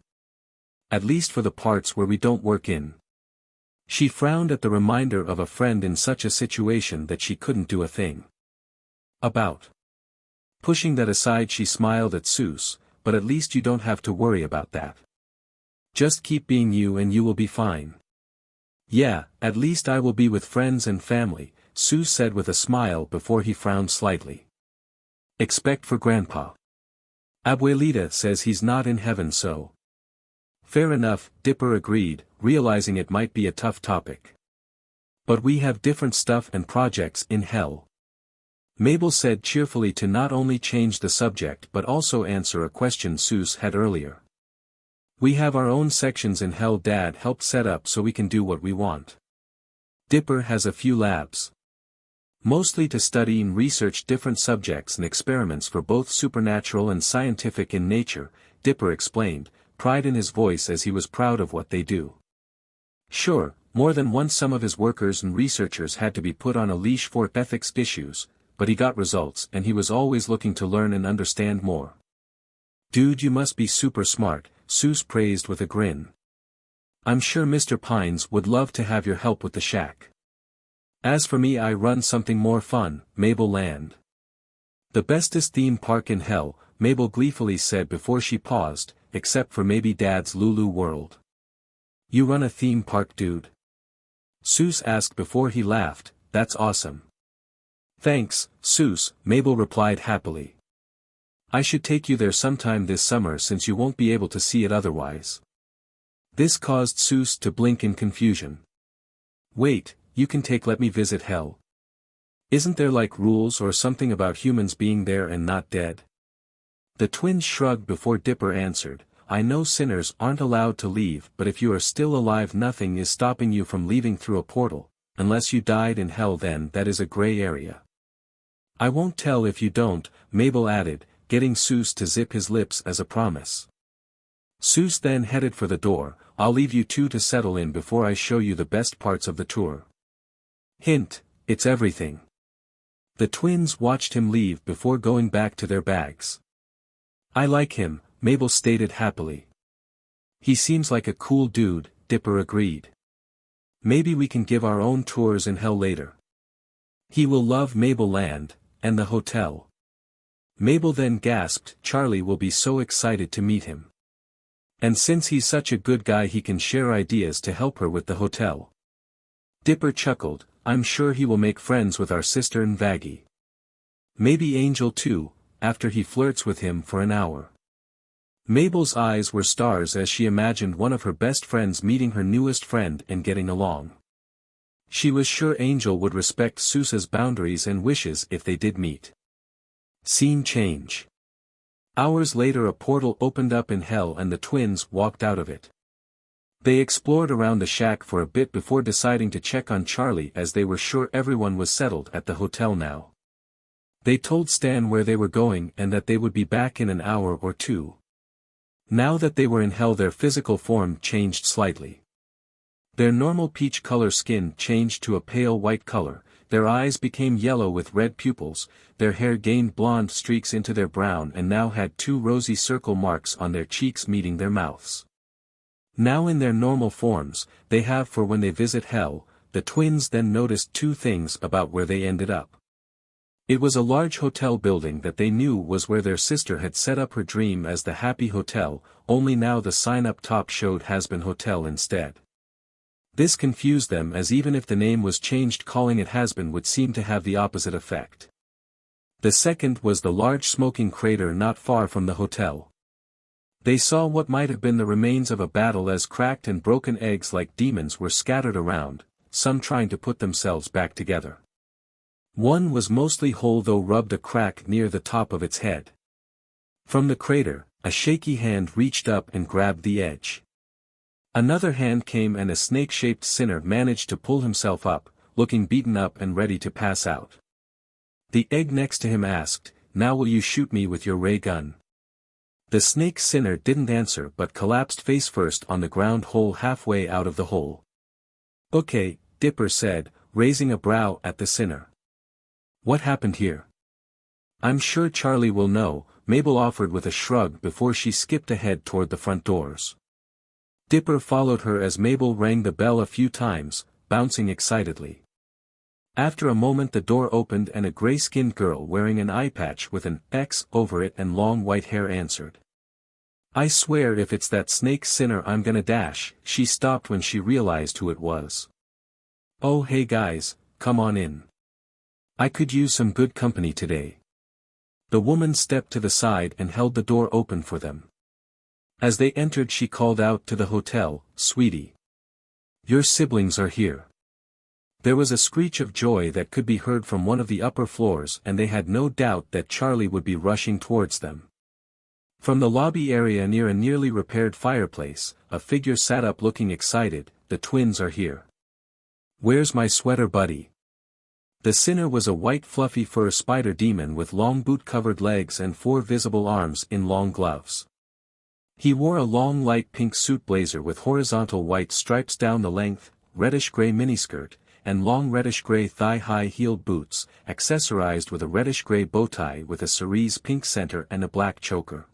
At least for the parts where we don't work in. She frowned at the reminder of a friend in such a situation that she couldn't do a thing about. Pushing that aside, she smiled at Seuss, but at least you don't have to worry about that. Just keep being you and you will be fine. Yeah, at least I will be with friends and family, Seuss said with a smile before he frowned slightly. Except for Grandpa. Abuelita says he's not in heaven, so. Fair enough, Dipper agreed, realizing it might be a tough topic. But we have different stuff and projects in hell. Mabel said cheerfully, to not only change the subject but also answer a question Seuss had earlier. We have our own sections in hell Dad helped set up so we can do what we want. Dipper has a few labs. Mostly to study and research different subjects and experiments for both supernatural and scientific in nature, Dipper explained, pride in his voice as he was proud of what they do. Sure, more than once some of his workers and researchers had to be put on a leash for ethics issues, but he got results and he was always looking to learn and understand more. Dude, you must be super smart, Seuss praised with a grin. I'm sure Mr. Pines would love to have your help with the shack. As for me, I run something more fun, Mabel Land. The bestest theme park in hell, Mabel gleefully said before she paused, except for maybe Dad's Lulu World. You run a theme park, dude? Seuss asked before he laughed, that's awesome. Thanks, Seuss, Mabel replied happily. I should take you there sometime this summer since you won't be able to see it otherwise. This caused Seuss to blink in confusion. Wait, you can let me visit hell? Isn't there like rules or something about humans being there and not dead? The twins shrugged before Dipper answered, I know sinners aren't allowed to leave, but if you are still alive nothing is stopping you from leaving through a portal, unless you died in hell, then that is a gray area. I won't tell if you don't, Mabel added, getting Seuss to zip his lips as a promise. Seuss then headed for the door. I'll leave you two to settle in before I show you the best parts of the tour. Hint, it's everything. The twins watched him leave before going back to their bags. I like him, Mabel stated happily. He seems like a cool dude, Dipper agreed. Maybe we can give our own tours in hell later. He will love Mabel Land, and the hotel. Mabel then gasped, Charlie will be so excited to meet him. And since he's such a good guy he can share ideas to help her with the hotel. Dipper chuckled, I'm sure he will make friends with our sister and Vaggie. Maybe Angel too, after he flirts with him for an hour. Mabel's eyes were stars as she imagined one of her best friends meeting her newest friend and getting along. She was sure Angel would respect Sousa's boundaries and wishes if they did meet. Scene change. Hours later a portal opened up in hell and the twins walked out of it. They explored around the shack for a bit before deciding to check on Charlie as they were sure everyone was settled at the hotel now. They told Stan where they were going and that they would be back in an hour or two. Now that they were in hell their physical form changed slightly. Their normal peach color skin changed to a pale white color, their eyes became yellow with red pupils, their hair gained blonde streaks into their brown and now had two rosy circle marks on their cheeks meeting their mouths. Now in their normal forms, they have for when they visit hell, the twins then noticed two things about where they ended up. It was a large hotel building that they knew was where their sister had set up her dream as the Happy Hotel, only now the sign up top showed Hazbin Hotel instead. This confused them as even if the name was changed calling it Hazbin would seem to have the opposite effect. The second was the large smoking crater not far from the hotel. They saw what might have been the remains of a battle as cracked and broken eggs like demons were scattered around, some trying to put themselves back together. One was mostly whole though rubbed a crack near the top of its head. From the crater, a shaky hand reached up and grabbed the edge. Another hand came and a snake-shaped sinner managed to pull himself up, looking beaten up and ready to pass out. The egg next to him asked, "Now will you shoot me with your ray gun?" The snake sinner didn't answer but collapsed face first on the ground hole halfway out of the hole. "Okay," Dipper said, raising a brow at the sinner. "What happened here?" "I'm sure Charlie will know," Mabel offered with a shrug before she skipped ahead toward the front doors. Dipper followed her as Mabel rang the bell a few times, bouncing excitedly. After a moment the door opened and a gray-skinned girl wearing an eye patch with an X over it and long white hair answered. "I swear if it's that snake sinner I'm gonna dash." She stopped when she realized who it was. "Oh hey guys, come on in. I could use some good company today." The woman stepped to the side and held the door open for them. As they entered she called out to the hotel, "Sweetie. Your siblings are here." There was a screech of joy that could be heard from one of the upper floors and they had no doubt that Charlie would be rushing towards them. From the lobby area near a nearly repaired fireplace, a figure sat up looking excited. "The twins are here. Where's my sweater buddy?" The sinner was a white fluffy fur spider demon with long boot-covered legs and 4 visible arms in long gloves. He wore a long light pink suit blazer with horizontal white stripes down the length, reddish-gray miniskirt, and long reddish-gray thigh-high heeled boots, accessorized with a reddish-gray bow tie with a cerise pink center and a black choker.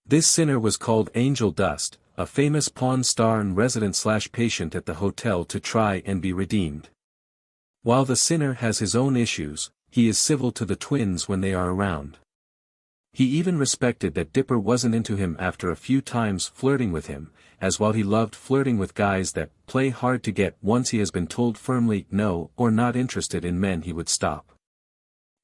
This sinner was called Angeldust, a famous pawn star and resident/patient at the hotel to try and be redeemed. While the sinner has his own issues, he is civil to the twins when they are around. He even respected that Dipper wasn't into him after a few times flirting with him, as while he loved flirting with guys that play hard to get once he has been told firmly no or not interested in men he would stop.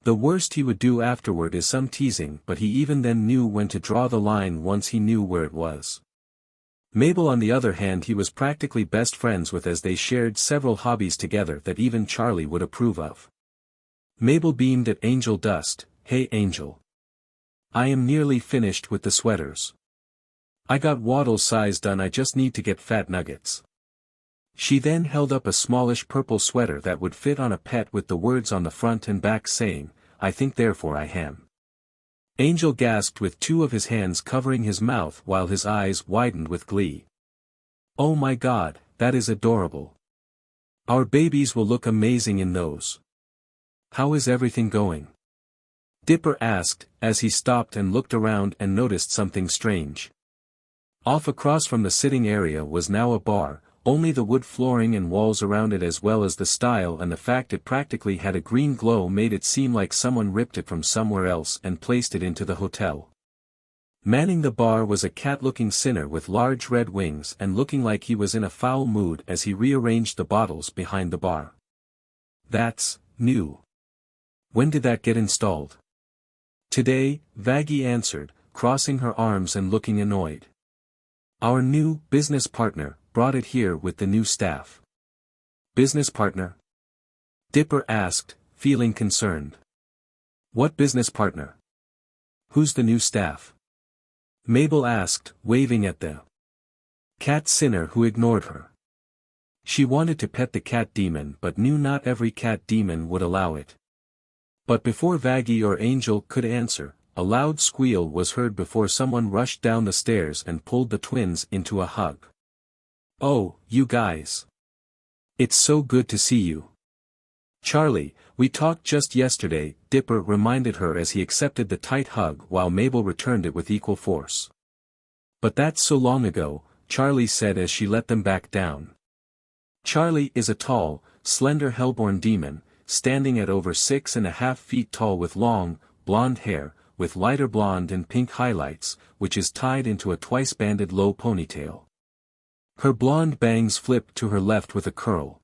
The worst he would do afterward is some teasing but he even then knew when to draw the line once he knew where it was. Mabel on the other hand he was practically best friends with as they shared several hobbies together that even Charlie would approve of. Mabel beamed at Angeldust, "Hey Angel. I am nearly finished with the sweaters. I got Waddle's size done I just need to get fat nuggets." She then held up a smallish purple sweater that would fit on a pet with the words on the front and back saying, "I think therefore I am." Angel gasped with 2 of his hands covering his mouth while his eyes widened with glee. "Oh my God, that is adorable. Our babies will look amazing in those. How is everything going?" Dipper asked, as he stopped and looked around and noticed something strange. Off across from the sitting area was now a bar, only the wood flooring and walls around it as well as the style and the fact it practically had a green glow made it seem like someone ripped it from somewhere else and placed it into the hotel. Manning the bar was a cat-looking sinner with large red wings and looking like he was in a foul mood as he rearranged the bottles behind the bar. "That's new. When did that get installed?" "Today," Vaggie answered, crossing her arms and looking annoyed. "Our new business partner brought it here with the new staff." "Business partner?" Dipper asked, feeling concerned. "What business partner? Who's the new staff?" Mabel asked, waving at the cat sinner who ignored her. She wanted to pet the cat demon but knew not every cat demon would allow it. But before Vaggie or Angel could answer, a loud squeal was heard before someone rushed down the stairs and pulled the twins into a hug. "Oh, you guys. It's so good to see you. Charlie, we talked just yesterday," Dipper reminded her as he accepted the tight hug while Mabel returned it with equal force. "But that's so long ago," Charlie said as she let them back down. Charlie is a tall, slender hellborn demon, standing at over 6.5 feet tall with long, blonde hair, with lighter blonde and pink highlights, which is tied into a twice-banded low ponytail. Her blonde bangs flipped to her left with a curl.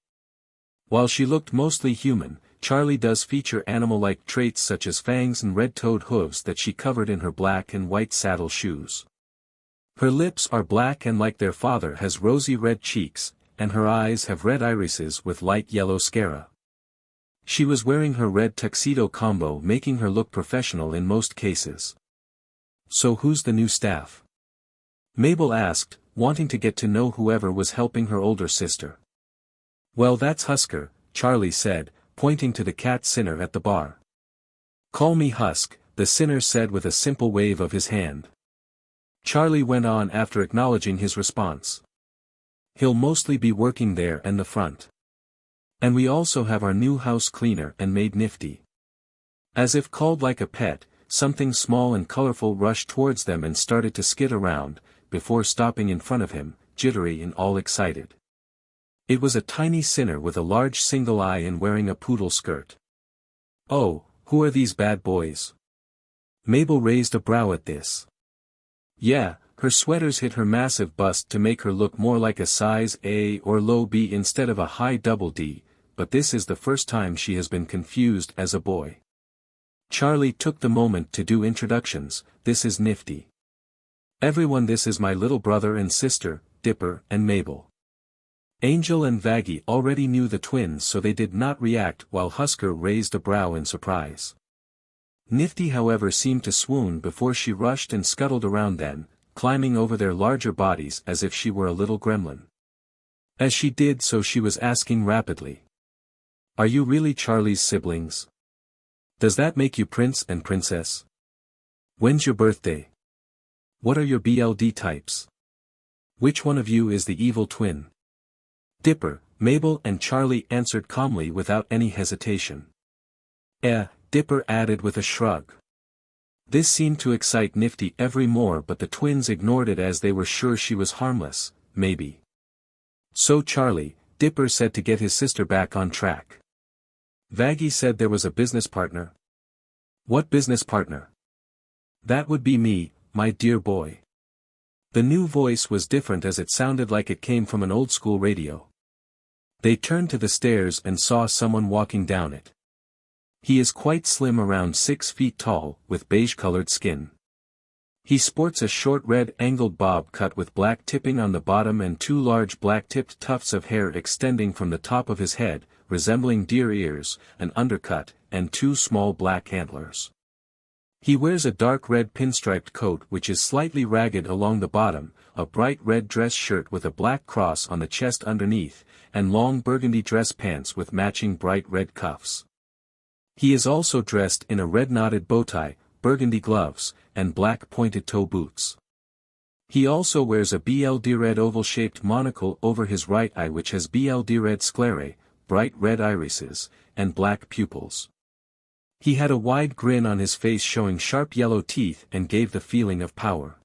While she looked mostly human, Charlie does feature animal-like traits such as fangs and red-toed hooves that she covered in her black and white saddle shoes. Her lips are black and like their father has rosy red cheeks, and her eyes have red irises with light yellow sclera. She was wearing her red tuxedo combo making her look professional in most cases. "So who's the new staff?" Mabel asked, wanting to get to know whoever was helping her older sister. "Well, that's Husker," Charlie said, pointing to the cat sinner at the bar. "Call me Husk," the sinner said with a simple wave of his hand. Charlie went on after acknowledging his response. "He'll mostly be working there and the front. And we also have our new house cleaner and maid Nifty." As if called like a pet, something small and colorful rushed towards them and started to skid around, before stopping in front of him, jittery and all excited. It was a tiny sinner with a large single eye and wearing a poodle skirt. "Oh, who are these bad boys?" Mabel raised a brow at this. Yeah, her sweaters hit her massive bust to make her look more like a size A or low B instead of a high double D, but this is the first time she has been confused as a boy. Charlie took the moment to do introductions. "This is Nifty. Everyone, this is my little brother and sister, Dipper and Mabel." Angel and Vaggie already knew the twins so they did not react while Husker raised a brow in surprise. Nifty however seemed to swoon before she rushed and scuttled around then, climbing over their larger bodies as if she were a little gremlin. As she did so she was asking rapidly. "Are you really Charlie's siblings? Does that make you prince and princess? When's your birthday? What are your BLD types? Which one of you is the evil twin?" Dipper, Mabel and Charlie answered calmly without any hesitation. Dipper added with a shrug. This seemed to excite Nifty every more but the twins ignored it as they were sure she was harmless, maybe. "So Charlie," Dipper said to get his sister back on track. "Vaggie said there was a business partner." "What business partner?" "That would be me, my dear boy." The new voice was different as it sounded like it came from an old-school radio. They turned to the stairs and saw someone walking down it. He is quite slim, around 6 feet tall, with beige-colored skin. He sports a short red angled bob cut with black tipping on the bottom and 2 large black-tipped tufts of hair extending from the top of his head, resembling deer ears, an undercut, and 2 small black antlers. He wears a dark red pinstriped coat which is slightly ragged along the bottom, a bright red dress shirt with a black cross on the chest underneath, and long burgundy dress pants with matching bright red cuffs. He is also dressed in a red knotted bow tie, burgundy gloves, and black pointed toe boots. He also wears a BLD red oval-shaped monocle over his right eye which has BLD red sclerae, bright red irises, and black pupils. He had a wide grin on his face showing sharp yellow teeth and gave the feeling of power.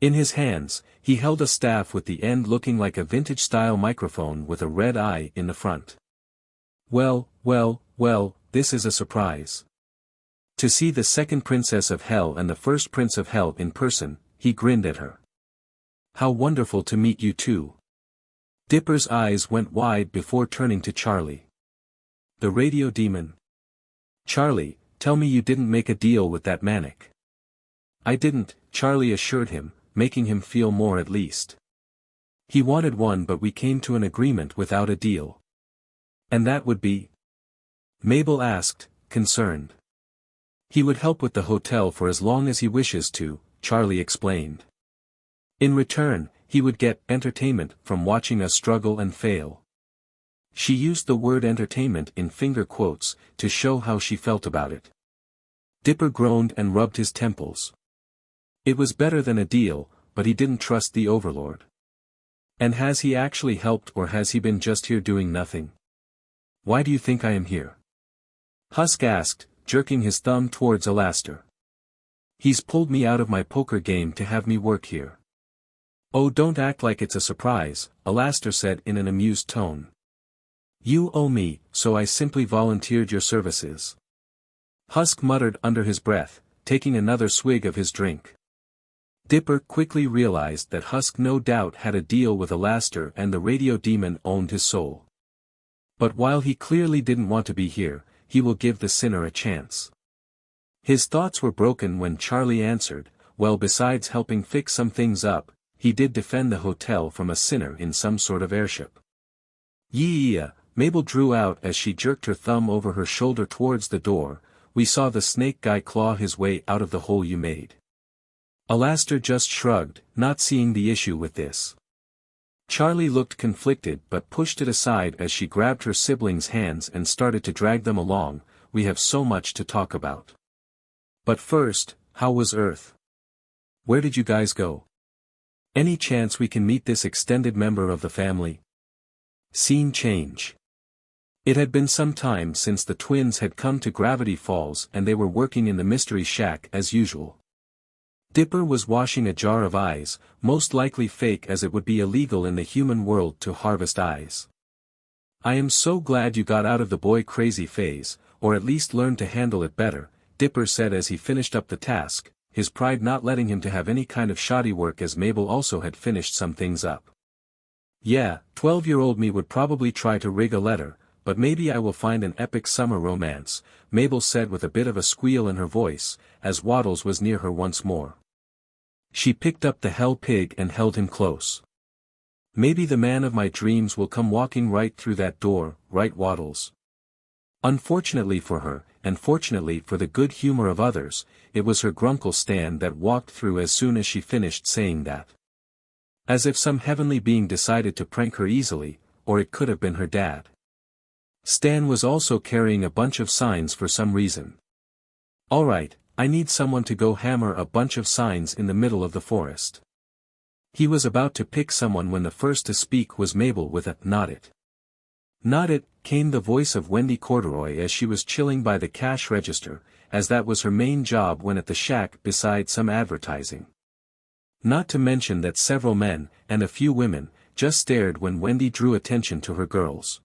In his hands, he held a staff with the end looking like a vintage-style microphone with a red eye in the front. Well, well, well, this is a surprise. To see the second princess of hell and the first prince of hell in person, he grinned at her. How wonderful to meet you too. Dipper's eyes went wide before turning to Charlie. The radio demon. Charlie, tell me you didn't make a deal with that manic. I didn't, Charlie assured him, making him feel more at least. He wanted one but we came to an agreement without a deal. And that would be? Mabel asked, concerned. He would help with the hotel for as long as he wishes to, Charlie explained. In return, he would get entertainment from watching us struggle and fail. She used the word entertainment in finger quotes, to show how she felt about it. Dipper groaned and rubbed his temples. It was better than a deal, but he didn't trust the overlord. And has he actually helped or has he been just here doing nothing? Why do you think I am here? Husk asked, jerking his thumb towards Alastor. He's pulled me out of my poker game to have me work here. Oh, don't act like it's a surprise, Alastor said in an amused tone. You owe me, so I simply volunteered your services. Husk muttered under his breath, taking another swig of his drink. Dipper quickly realized that Husk no doubt had a deal with Alastor and the radio demon owned his soul. But while he clearly didn't want to be here, he will give the sinner a chance. His thoughts were broken when Charlie answered, well, besides helping fix some things up, he did defend the hotel from a sinner in some sort of airship. Yeah, Mabel drew out as she jerked her thumb over her shoulder towards the door. We saw the snake guy claw his way out of the hole you made. Alastor just shrugged, not seeing the issue with this. Charlie looked conflicted but pushed it aside as she grabbed her siblings' hands and started to drag them along. We have so much to talk about. But first, how was Earth? Where did you guys go? Any chance we can meet this extended member of the family? Scene change. It had been some time since the twins had come to Gravity Falls and they were working in the mystery shack as usual. Dipper was washing a jar of eyes, most likely fake as it would be illegal in the human world to harvest eyes. I am so glad you got out of the boy crazy phase, or at least learned to handle it better, Dipper said as he finished up the task, his pride not letting him to have any kind of shoddy work as Mabel also had finished some things up. Yeah, 12-year-old me would probably try to rig a letter, but maybe I will find an epic summer romance, Mabel said with a bit of a squeal in her voice, as Waddles was near her once more. She picked up the hell pig and held him close. Maybe the man of my dreams will come walking right through that door, right Waddles? Unfortunately for her, and fortunately for the good humor of others, it was her grunkle Stan that walked through as soon as she finished saying that. As if some heavenly being decided to prank her easily, or it could have been her dad. Stan was also carrying a bunch of signs for some reason. Alright, I need someone to go hammer a bunch of signs in the middle of the forest. He was about to pick someone when the first to speak was Mabel with a "Not it." Not it, came the voice of Wendy Corduroy as she was chilling by the cash register, as that was her main job when at the shack besides some advertising. Not to mention that several men, and a few women, just stared when Wendy drew attention to her girls.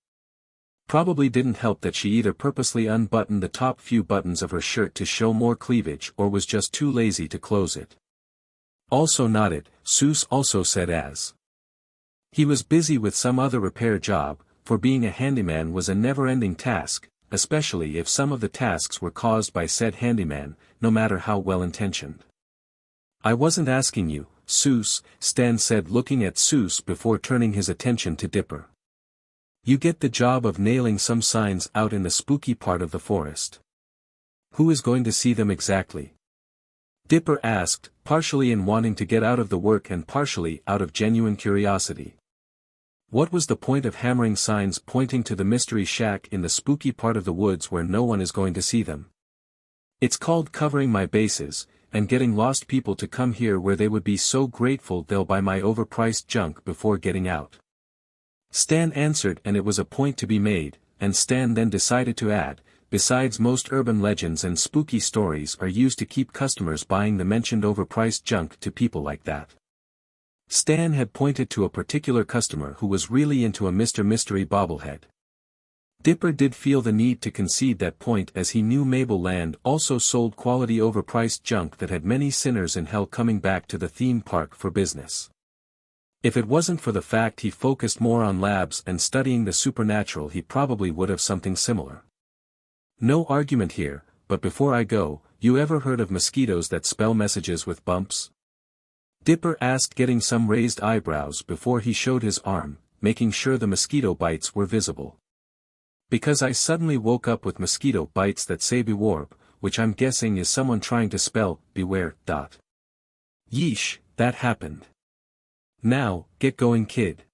Probably didn't help that she either purposely unbuttoned the top few buttons of her shirt to show more cleavage or was just too lazy to close it. Also not it, Seuss also said as. He was busy with some other repair job, for being a handyman was a never-ending task, especially if some of the tasks were caused by said handyman, no matter how well-intentioned. I wasn't asking you, Seuss, Stan said looking at Seuss before turning his attention to Dipper. You get the job of nailing some signs out in the spooky part of the forest. Who is going to see them exactly? Dipper asked, partially in wanting to get out of the work and partially out of genuine curiosity. What was the point of hammering signs pointing to the mystery shack in the spooky part of the woods where no one is going to see them? It's called covering my bases, and getting lost people to come here where they would be so grateful they'll buy my overpriced junk before getting out. Stan answered and it was a point to be made, and Stan then decided to add, besides most urban legends and spooky stories are used to keep customers buying the mentioned overpriced junk to people like that. Stan had pointed to a particular customer who was really into a Mr. Mystery bobblehead. Dipper did feel the need to concede that point as he knew Mabel Land also sold quality overpriced junk that had many sinners in hell coming back to the theme park for business. If it wasn't for the fact he focused more on labs and studying the supernatural, he probably would have something similar. No argument here, but before I go, you ever heard of mosquitoes that spell messages with bumps? Dipper asked, getting some raised eyebrows before he showed his arm, making sure the mosquito bites were visible. Because I suddenly woke up with mosquito bites that say bewarb, which I'm guessing is someone trying to spell, beware. Yeesh, that happened. Now, get going, kid.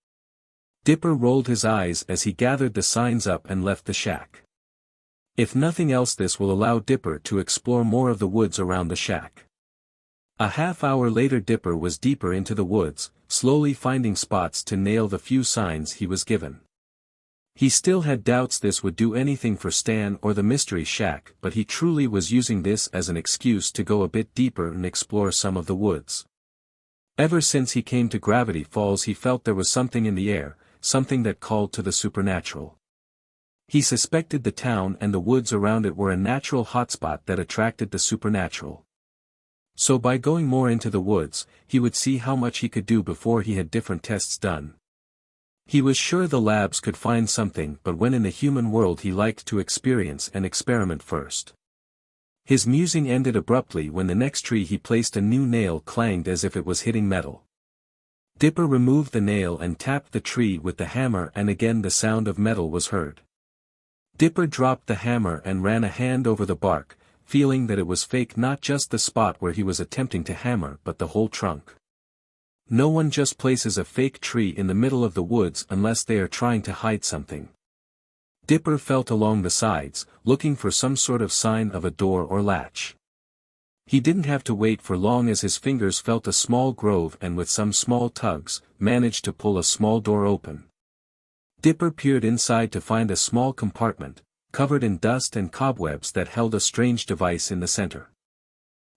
Dipper rolled his eyes as he gathered the signs up and left the shack. If nothing else, this will allow Dipper to explore more of the woods around the shack. A half-hour later, Dipper was deeper into the woods, slowly finding spots to nail the few signs he was given. He still had doubts this would do anything for Stan or the mystery shack, but he truly was using this as an excuse to go a bit deeper and explore some of the woods. Ever since he came to Gravity Falls, he felt there was something in the air, something that called to the supernatural. He suspected the town and the woods around it were a natural hotspot that attracted the supernatural. So by going more into the woods, he would see how much he could do before he had different tests done. He was sure the labs could find something, but when in the human world he liked to experience and experiment first. His musing ended abruptly when the next tree he placed a new nail clanged as if it was hitting metal. Dipper removed the nail and tapped the tree with the hammer, and again the sound of metal was heard. Dipper dropped the hammer and ran a hand over the bark, feeling that it was fake, not just the spot where he was attempting to hammer but the whole trunk. No one just places a fake tree in the middle of the woods unless they are trying to hide something. Dipper felt along the sides, looking for some sort of sign of a door or latch. He didn't have to wait for long as his fingers felt a small grove and with some small tugs, managed to pull a small door open. Dipper peered inside to find a small compartment, covered in dust and cobwebs, that held a strange device in the center.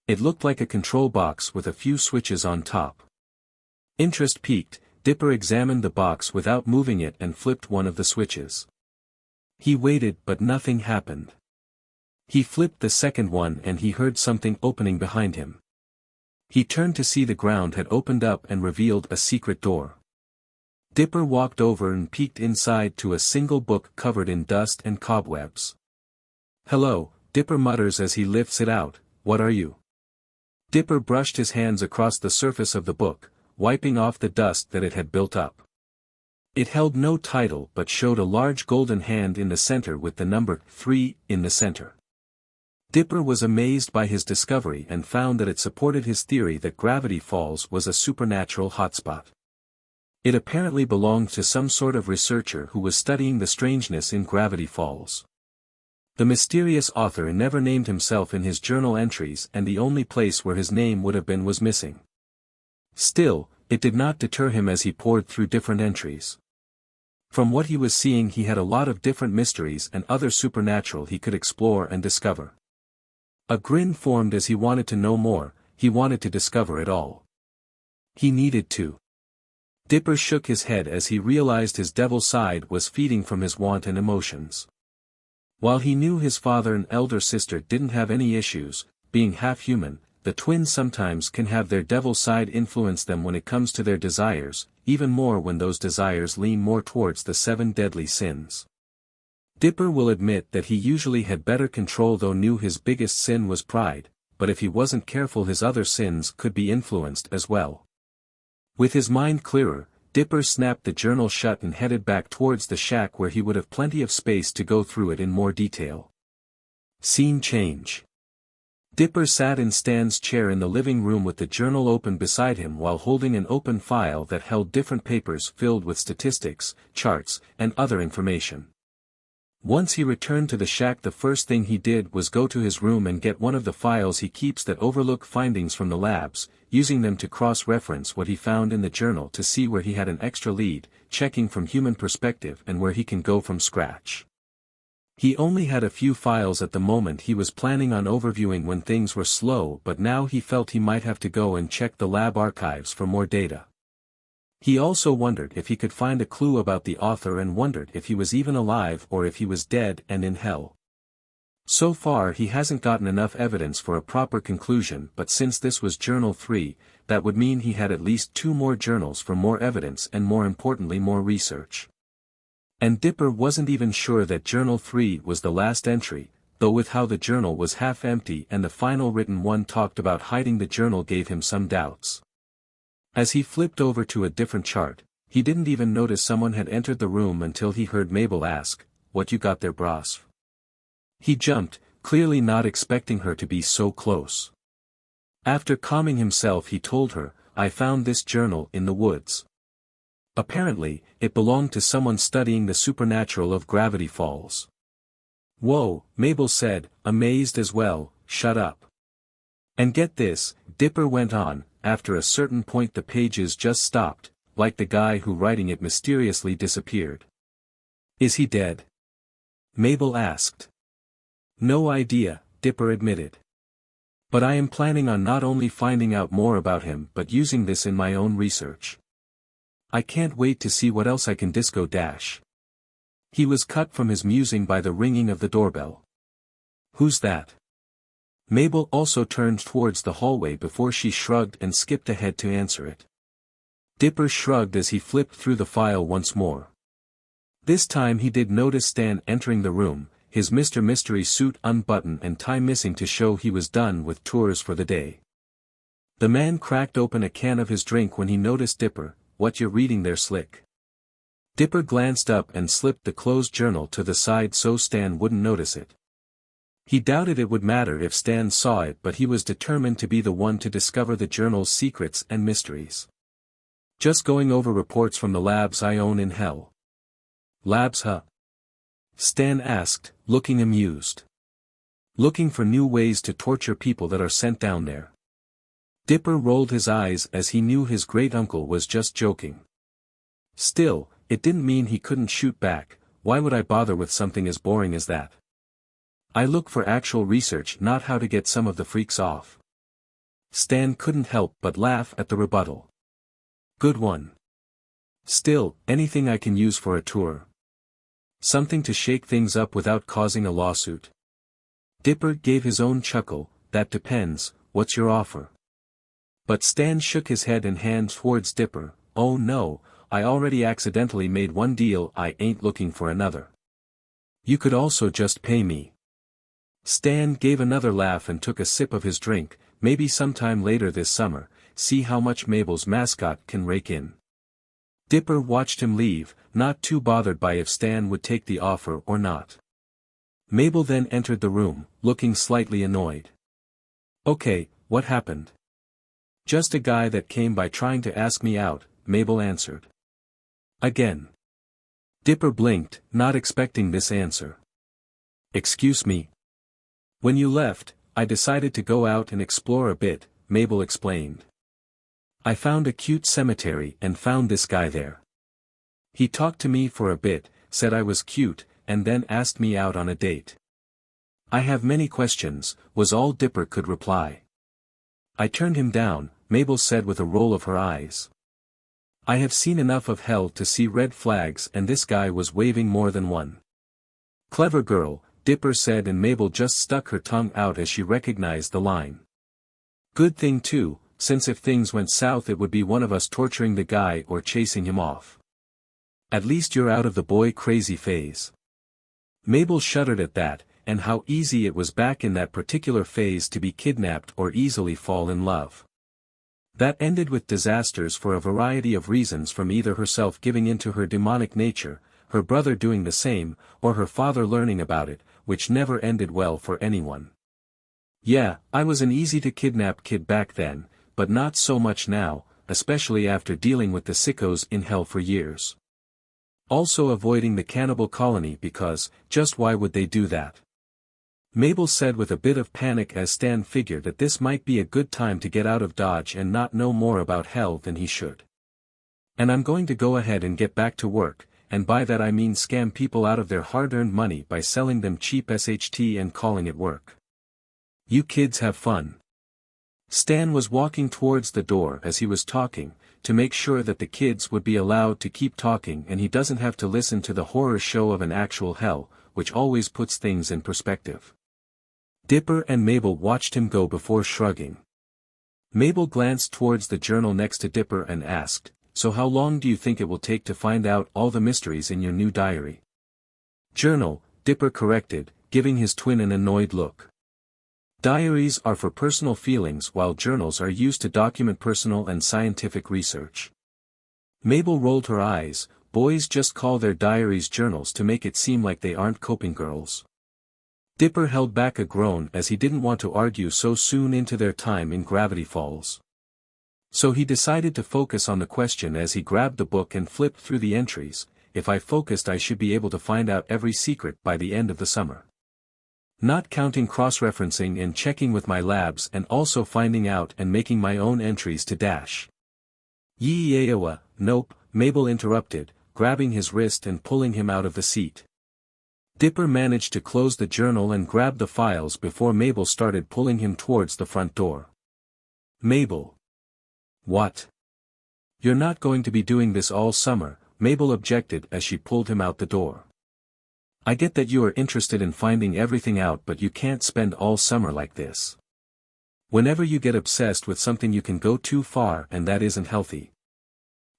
It looked like a control box with a few switches on top. Interest piqued, Dipper examined the box without moving it and flipped one of the switches. He waited, but nothing happened. He flipped the second one and he heard something opening behind him. He turned to see the ground had opened up and revealed a secret door. Dipper walked over and peeked inside to a single book covered in dust and cobwebs. "Hello," Dipper mutters as he lifts it out. "What are you?" Dipper brushed his hands across the surface of the book, wiping off the dust that it had built up. It held no title but showed a large golden hand in the center with the number 3 in the center. Dipper was amazed by his discovery and found that it supported his theory that Gravity Falls was a supernatural hotspot. It apparently belonged to some sort of researcher who was studying the strangeness in Gravity Falls. The mysterious author never named himself in his journal entries, and the only place where his name would have been was missing. Still, it did not deter him as he pored through different entries. From what he was seeing, he had a lot of different mysteries and other supernatural he could explore and discover. A grin formed as he wanted to know more. He wanted to discover it all. He needed to. Dipper shook his head as he realized his devil side was feeding from his want and emotions. While he knew his father and elder sister didn't have any issues, being half-human, the twins sometimes can have their devil side influence them when it comes to their desires, even more when those desires lean more towards the 7 deadly sins. Dipper will admit that he usually had better control, though knew his biggest sin was pride, but if he wasn't careful his other sins could be influenced as well. With his mind clearer, Dipper snapped the journal shut and headed back towards the shack where he would have plenty of space to go through it in more detail. Scene change. Dipper sat in Stan's chair in the living room with the journal open beside him while holding an open file that held different papers filled with statistics, charts, and other information. Once he returned to the shack, the first thing he did was go to his room and get one of the files he keeps that overlook findings from the labs, using them to cross-reference what he found in the journal to see where he had an extra lead, checking from human perspective and where he can go from scratch. He only had a few files at the moment. He was planning on overviewing when things were slow, but now he felt he might have to go and check the lab archives for more data. He also wondered if he could find a clue about the author and wondered if he was even alive or if he was dead and in hell. So far he hasn't gotten enough evidence for a proper conclusion, but since this was Journal 3, that would mean he had at least 2 more journals for more evidence and more importantly more research. And Dipper wasn't even sure that Journal 3 was the last entry, though with how the journal was half empty and the final written one talked about hiding the journal gave him some doubts. As he flipped over to a different chart, he didn't even notice someone had entered the room until he heard Mabel ask, "What you got there, bros?" He jumped, clearly not expecting her to be so close. After calming himself he told her, "I found this journal in the woods. Apparently, it belonged to someone studying the supernatural of Gravity Falls." "Whoa," Mabel said, amazed as well, "shut up." "And get this," Dipper went on, "after a certain point the pages just stopped, like the guy who writing it mysteriously disappeared." "Is he dead?" Mabel asked. "No idea," Dipper admitted. "But I am planning on not only finding out more about him but using this in my own research. I can't wait to see what else I can disco dash." He was cut from his musing by the ringing of the doorbell. "Who's that?" Mabel also turned towards the hallway before she shrugged and skipped ahead to answer it. Dipper shrugged as he flipped through the file once more. This time he did notice Stan entering the room, his Mr. Mystery suit unbuttoned and tie missing to show he was done with tours for the day. The man cracked open a can of his drink when he noticed Dipper. "What you reading there, Slick?" Dipper glanced up and slipped the closed journal to the side so Stan wouldn't notice it. He doubted it would matter if Stan saw it, but he was determined to be the one to discover the journal's secrets and mysteries. "Just going over reports from the labs I own in hell." "Labs, huh?" Stan asked, looking amused. "Looking for new ways to torture people that are sent down there." Dipper rolled his eyes as he knew his great-uncle was just joking. Still, it didn't mean he couldn't shoot back. "Why would I bother with something as boring as that? I look for actual research, not how to get some of the freaks off." Stan couldn't help but laugh at the rebuttal. "Good one. Still, anything I can use for a tour. Something to shake things up without causing a lawsuit." Dipper gave his own chuckle. "That depends, what's your offer?" But Stan shook his head and hand towards Dipper. "Oh no, I already accidentally made one deal, I ain't looking for another. You could also just pay me." Stan gave another laugh and took a sip of his drink. "Maybe sometime later this summer, see how much Mabel's mascot can rake in." Dipper watched him leave, not too bothered by if Stan would take the offer or not. Mabel then entered the room, looking slightly annoyed. "Okay, what happened?" "Just a guy that came by trying to ask me out," Mabel answered. "Again?" Dipper blinked, not expecting this answer. "Excuse me?" "When you left, I decided to go out and explore a bit," Mabel explained. "I found a cute cemetery and found this guy there. He talked to me for a bit, said I was cute, and then asked me out on a date. I have many questions," was all Dipper could reply. "I turned him down," Mabel said with a roll of her eyes. "I have seen enough of hell to see red flags, and this guy was waving more than one." "Clever girl," Dipper said, and Mabel just stuck her tongue out as she recognized the line. "Good thing too, since if things went south it would be one of us torturing the guy or chasing him off. At least you're out of the boy crazy phase." Mabel shuddered at that, and how easy it was back in that particular phase to be kidnapped or easily fall in love. That ended with disasters for a variety of reasons, from either herself giving in to her demonic nature, her brother doing the same, or her father learning about it, which never ended well for anyone. Yeah, I was an easy-to-kidnap kid back then, but not so much now, especially after dealing with the sickos in hell for years. Also avoiding the cannibal colony because, just why would they do that? Mabel said with a bit of panic as Stan figured that this might be a good time to get out of Dodge and not know more about hell than he should. "And I'm going to go ahead and get back to work, and by that I mean scam people out of their hard-earned money by selling them cheap SHT and calling it work. You kids have fun." Stan was walking towards the door as he was talking, to make sure that the kids would be allowed to keep talking and he doesn't have to listen to the horror show of an actual hell, which always puts things in perspective. Dipper and Mabel watched him go before shrugging. Mabel glanced towards the journal next to Dipper and asked, "So how long do you think it will take to find out all the mysteries in your new diary?" "Journal," Dipper corrected, giving his twin an annoyed look. Diaries are for personal feelings while journals are used to document personal and scientific research. Mabel rolled her eyes. Boys just call their diaries journals to make it seem like they aren't coping girls. Dipper held back a groan as he didn't want to argue so soon into their time in Gravity Falls. So he decided to focus on the question as he grabbed the book and flipped through the entries. "If I focused, I should be able to find out every secret by the end of the summer. Not counting cross-referencing and checking with my labs and also finding out and making my own entries to dash." "Yee-yawa, nope," Mabel interrupted, grabbing his wrist and pulling him out of the seat. Dipper managed to close the journal and grab the files before Mabel started pulling him towards the front door. "Mabel. What? You're not going to be doing this all summer," Mabel objected as she pulled him out the door. "I get that you are interested in finding everything out, but you can't spend all summer like this. Whenever you get obsessed with something you can go too far and that isn't healthy."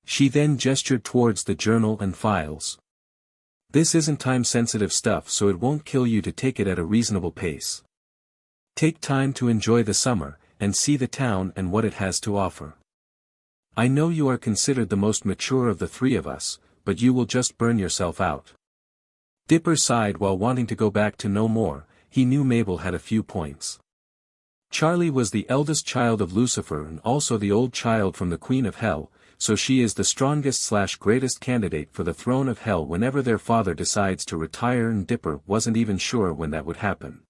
She then gestured towards the journal and files. "This isn't time-sensitive stuff, so it won't kill you to take it at a reasonable pace. Take time to enjoy the summer, and see the town and what it has to offer. I know you are considered the most mature of the three of us, but you will just burn yourself out." Dipper sighed while wanting to go back to know more. He knew Mabel had a few points. Charlie was the eldest child of Lucifer and also the old child from the Queen of Hell, so she is the strongest/greatest candidate for the throne of Hell whenever their father decides to retire, and Dipper wasn't even sure when that would happen.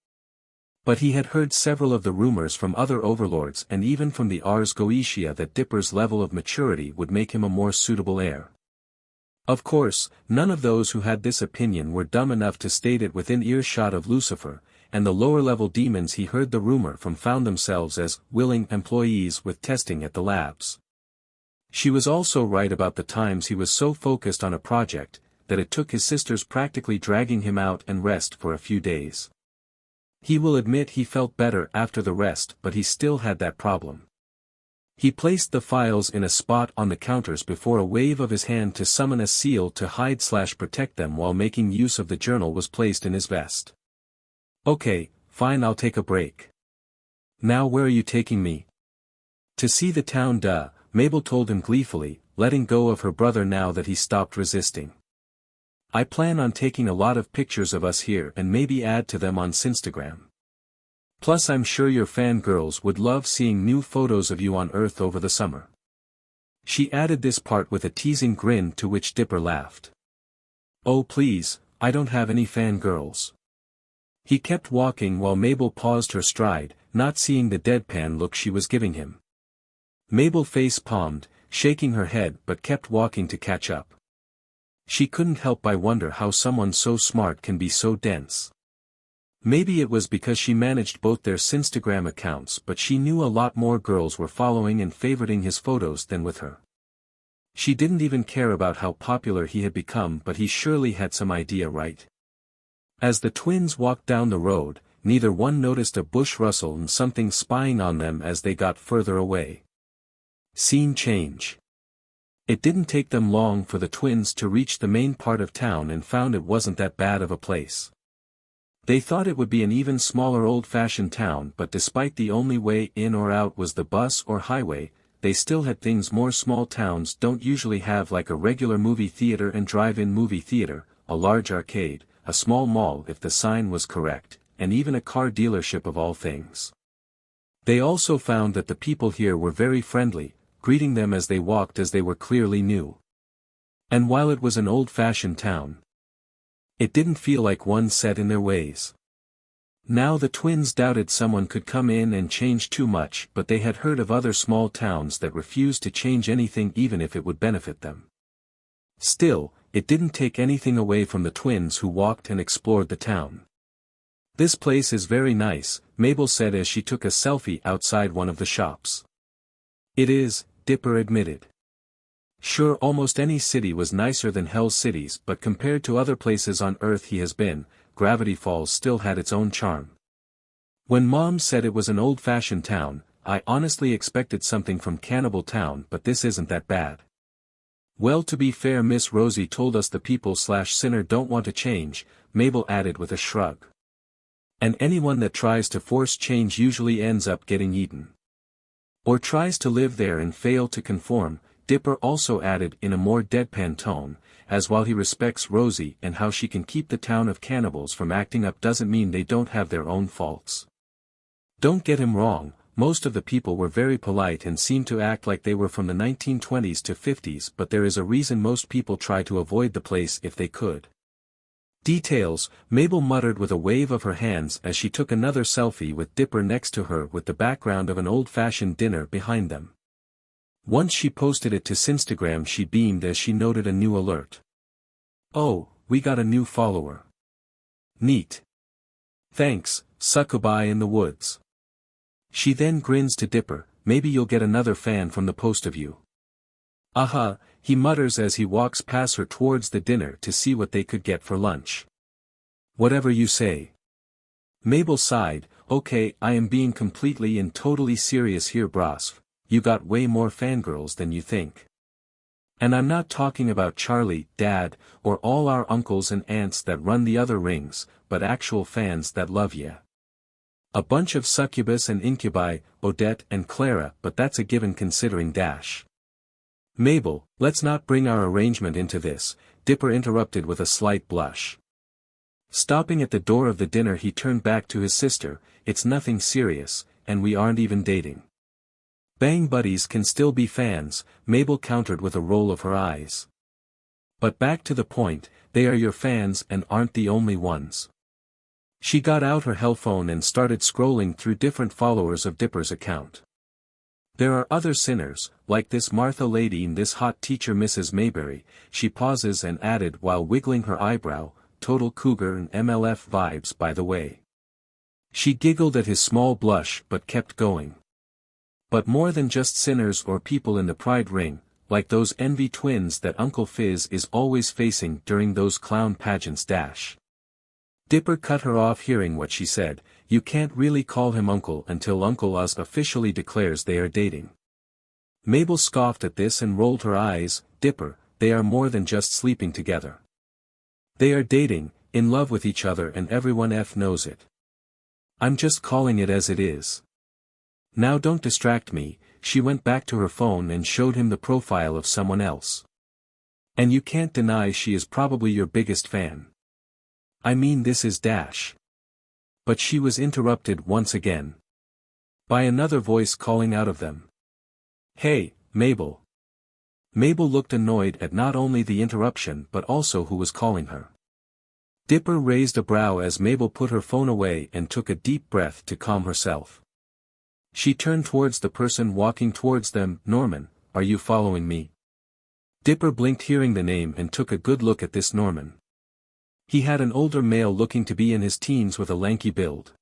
But he had heard several of the rumors from other overlords and even from the Ars Goetia that Dipper's level of maturity would make him a more suitable heir. Of course, none of those who had this opinion were dumb enough to state it within earshot of Lucifer, and the lower-level demons he heard the rumor from found themselves as willing employees with testing at the labs. She was also right about the times he was so focused on a project, that it took his sisters practically dragging him out and rest for a few days. He will admit he felt better after the rest, but he still had that problem. He placed the files in a spot on the counters before a wave of his hand to summon a seal to hide/protect them while making use of the journal was placed in his vest. "Okay, fine, I'll take a break." "Now where are you taking me?" "To see the town, duh," Mabel told him gleefully, letting go of her brother now that he stopped resisting. "I plan on taking a lot of pictures of us here and maybe add to them on Instagram. Plus I'm sure your fangirls would love seeing new photos of you on Earth over the summer." She added this part with a teasing grin to which Dipper laughed. "Oh please, I don't have any fangirls." He kept walking while Mabel paused her stride, not seeing the deadpan look she was giving him. Mabel face-palmed, shaking her head but kept walking to catch up. She couldn't help but wonder how someone so smart can be so dense. Maybe it was because she managed both their Instagram accounts, but she knew a lot more girls were following and favoriting his photos than with her. She didn't even care about how popular he had become, but he surely had some idea, right? As the twins walked down the road, neither one noticed a bush rustle and something spying on them as they got further away. Scene change. It didn't take them long for the twins to reach the main part of town and found it wasn't that bad of a place. They thought it would be an even smaller old-fashioned town, but despite the only way in or out was the bus or highway, they still had things more small towns don't usually have, like a regular movie theater and drive-in movie theater, a large arcade, a small mall if the sign was correct, and even a car dealership of all things. They also found that the people here were very friendly, greeting them as they walked as they were clearly new. And while it was an old-fashioned town, it didn't feel like one set in their ways. Now the twins doubted someone could come in and change too much, but they had heard of other small towns that refused to change anything even if it would benefit them. Still, it didn't take anything away from the twins who walked and explored the town. "This place is very nice," Mabel said as she took a selfie outside one of the shops. "It is," Dipper admitted. Sure, almost any city was nicer than Hell's cities, but compared to other places on Earth he has been, Gravity Falls still had its own charm. When Mom said it was an old-fashioned town, I honestly expected something from Cannibal Town, but this isn't that bad. Well, to be fair, Miss Rosie told us the people/sinner don't want to change, Mabel added with a shrug. And anyone that tries to force change usually ends up getting eaten. Or tries to live there and fail to conform, Dipper also added in a more deadpan tone, as while he respects Rosie and how she can keep the town of cannibals from acting up doesn't mean they don't have their own faults. Don't get him wrong, most of the people were very polite and seemed to act like they were from the 1920s to 50s, but there is a reason most people try to avoid the place if they could. Details, Mabel muttered with a wave of her hands as she took another selfie with Dipper next to her with the background of an old-fashioned dinner behind them. Once she posted it to Instagram, she beamed as she noted a new alert. "Oh, we got a new follower. Neat. Thanks, Succubi in the woods." She then grins to Dipper, "Maybe you'll get another fan from the post of you." "Aha," he mutters as he walks past her towards the dinner to see what they could get for lunch. "Whatever you say." Mabel sighed, "Okay, I am being completely and totally serious here, Brosf. You got way more fangirls than you think. And I'm not talking about Charlie, Dad, or all our uncles and aunts that run the other rings, but actual fans that love ya. A bunch of succubus and incubi, Odette and Clara, but that's a given considering Dash." "Mabel, let's not bring our arrangement into this," Dipper interrupted with a slight blush. Stopping at the door of the dinner, he turned back to his sister, "It's nothing serious, and we aren't even dating." "Bang buddies can still be fans," Mabel countered with a roll of her eyes. "But back to the point, they are your fans and aren't the only ones." She got out her hell phone and started scrolling through different followers of Dipper's account. "There are other sinners, like this Martha lady and this hot teacher Mrs. Mayberry," she pauses and added while wiggling her eyebrow, "Total cougar and MLF vibes by the way." She giggled at his small blush but kept going. "But more than just sinners or people in the pride ring, like those envy twins that Uncle Fizz is always facing during those clown pageants." Dash. Dipper cut her off hearing what she said, "You can't really call him uncle until Uncle Oz officially declares they are dating." Mabel scoffed at this and rolled her eyes, "Dipper, they are more than just sleeping together. They are dating, in love with each other, and everyone knows it. I'm just calling it as it is. Now don't distract me." She went back to her phone and showed him the profile of someone else. "And you can't deny she is probably your biggest fan. I mean, this is Dash." But she was interrupted once again by another voice calling out of them. "Hey, Mabel." Mabel looked annoyed at not only the interruption but also who was calling her. Dipper raised a brow as Mabel put her phone away and took a deep breath to calm herself. She turned towards the person walking towards them. "Norman, are you following me?" Dipper blinked hearing the name and took a good look at this Norman. He had an older male looking to be in his teens with a lanky build.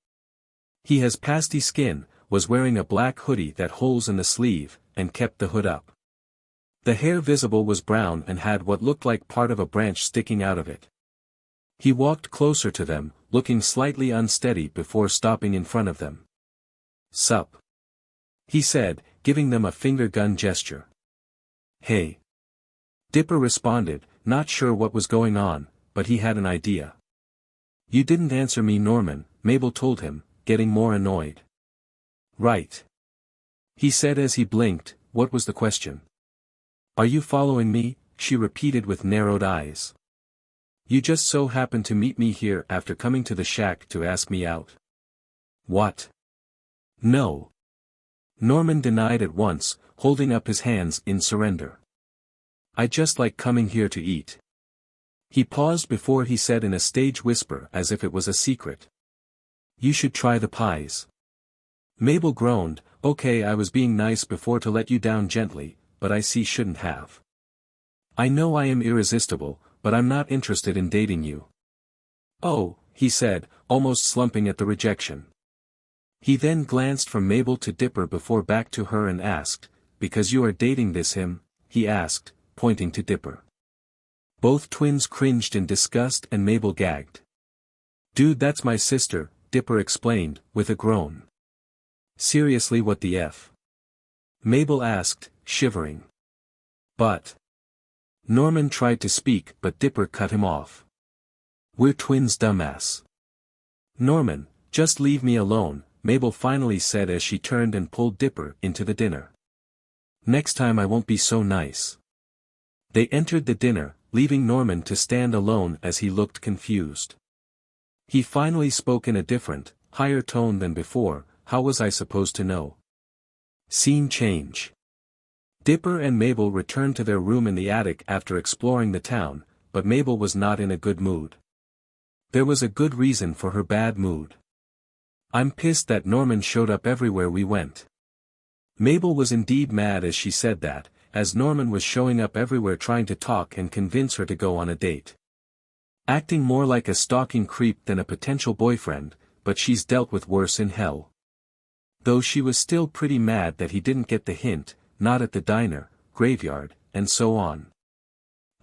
He has pasty skin, was wearing a black hoodie that holes in the sleeve, and kept the hood up. The hair visible was brown and had what looked like part of a branch sticking out of it. He walked closer to them, looking slightly unsteady before stopping in front of them. "Sup?" he said, giving them a finger gun gesture. "Hey." Dipper responded, not sure what was going on, but he had an idea. "You didn't answer me, Norman," Mabel told him, getting more annoyed. "Right," he said as he blinked. "What was the question?" "Are you following me?" she repeated with narrowed eyes. "You just so happened to meet me here after coming to the shack to ask me out." "What?" "No." Norman denied at once, holding up his hands in surrender. "I just like coming here to eat." He paused before he said in a stage whisper as if it was a secret. "You should try the pies." Mabel groaned, "Okay, I was being nice before to let you down gently, but I see shouldn't have. I know I am irresistible, but I'm not interested in dating you." "Oh," he said, almost slumping at the rejection. He then glanced from Mabel to Dipper before back to her and asked, "Because you are dating this him?" he asked, pointing to Dipper. Both twins cringed in disgust and Mabel gagged. "Dude, that's my sister," Dipper explained, with a groan. "Seriously, what the F?" Mabel asked, shivering. "But..." Norman tried to speak but Dipper cut him off. "We're twins, dumbass." "Norman, just leave me alone," Mabel finally said as she turned and pulled Dipper into the dinner. "Next time I won't be so nice." They entered the dinner, leaving Norman to stand alone as he looked confused. He finally spoke in a different, higher tone than before. "How was I supposed to know?" Scene change. Dipper and Mabel returned to their room in the attic after exploring the town, but Mabel was not in a good mood. There was a good reason for her bad mood. "I'm pissed that Norman showed up everywhere we went." Mabel was indeed mad as she said that, as Norman was showing up everywhere trying to talk and convince her to go on a date. Acting more like a stalking creep than a potential boyfriend, but she's dealt with worse in hell. Though she was still pretty mad that he didn't get the hint, not at the diner, graveyard, and so on.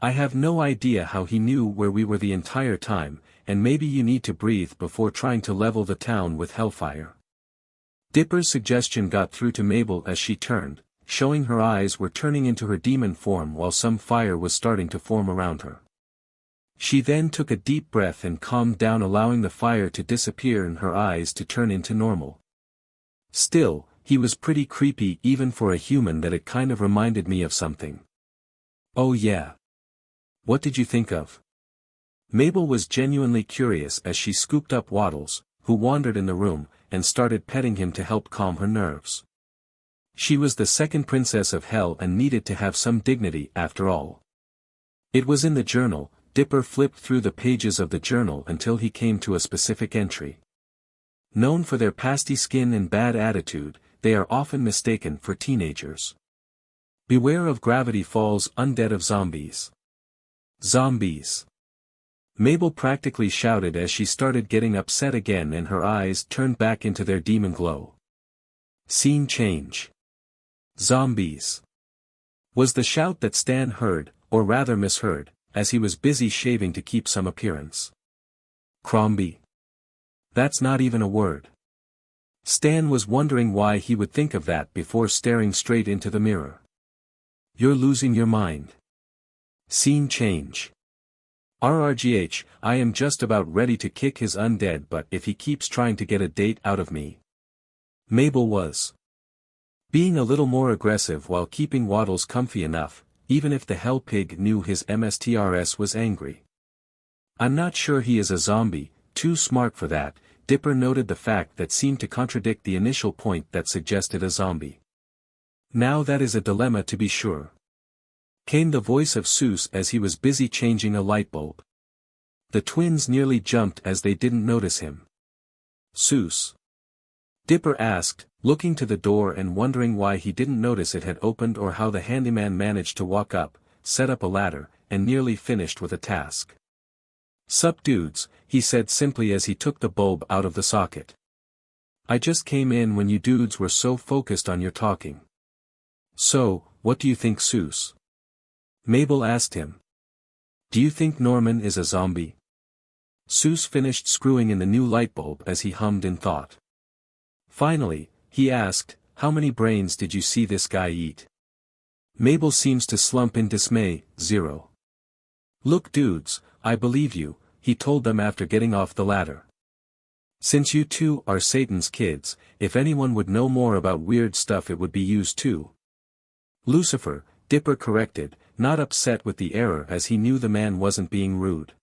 "I have no idea how he knew where we were the entire time, and maybe you need to breathe before trying to level the town with hellfire." Dipper's suggestion got through to Mabel as she turned, showing her eyes were turning into her demon form while some fire was starting to form around her. She then took a deep breath and calmed down, allowing the fire to disappear and her eyes to turn into normal. Still, he was pretty creepy even for a human. That it kind of reminded me of something. "Oh yeah. What did you think of?" Mabel was genuinely curious as she scooped up Waddles, who wandered in the room, and started petting him to help calm her nerves. She was the second princess of hell and needed to have some dignity after all. It was in the journal. Dipper flipped through the pages of the journal until he came to a specific entry. Known for their pasty skin and bad attitude, they are often mistaken for teenagers. "Beware of Gravity Falls, undead of zombies." Zombies. Mabel practically shouted as she started getting upset again and her eyes turned back into their demon glow. Scene change. Zombies. Was the shout that Stan heard, or rather misheard, as he was busy shaving to keep some appearance. Crombie. That's not even a word. Stan was wondering why he would think of that before staring straight into the mirror. You're losing your mind. Scene change. RRGH, I am just about ready to kick his undead butt if he keeps trying to get a date out of me. Mabel was being a little more aggressive while keeping Waddles comfy enough, even if the hell pig knew his MSTRS was angry. I'm not sure he is a zombie, too smart for that. Dipper noted the fact that seemed to contradict the initial point that suggested a zombie. Now that is a dilemma to be sure. Came the voice of Seuss as he was busy changing a light bulb. The twins nearly jumped as they didn't notice him. Seuss? Dipper asked, looking to the door and wondering why he didn't notice it had opened or how the handyman managed to walk up, set up a ladder, and nearly finished with a task. Sup dudes, he said simply as he took the bulb out of the socket. I just came in when you dudes were so focused on your talking. So, what do you think, Seuss? Mabel asked him. Do you think Norman is a zombie? Seuss finished screwing in the new light bulb as he hummed in thought. Finally, he asked, how many brains did you see this guy eat? Mabel seems to slump in dismay, 0. Look dudes, I believe you, he told them after getting off the ladder. Since you two are Satan's kids, if anyone would know more about weird stuff it would be yous too. Lucifer, Dipper corrected, not upset with the error as he knew the man wasn't being rude.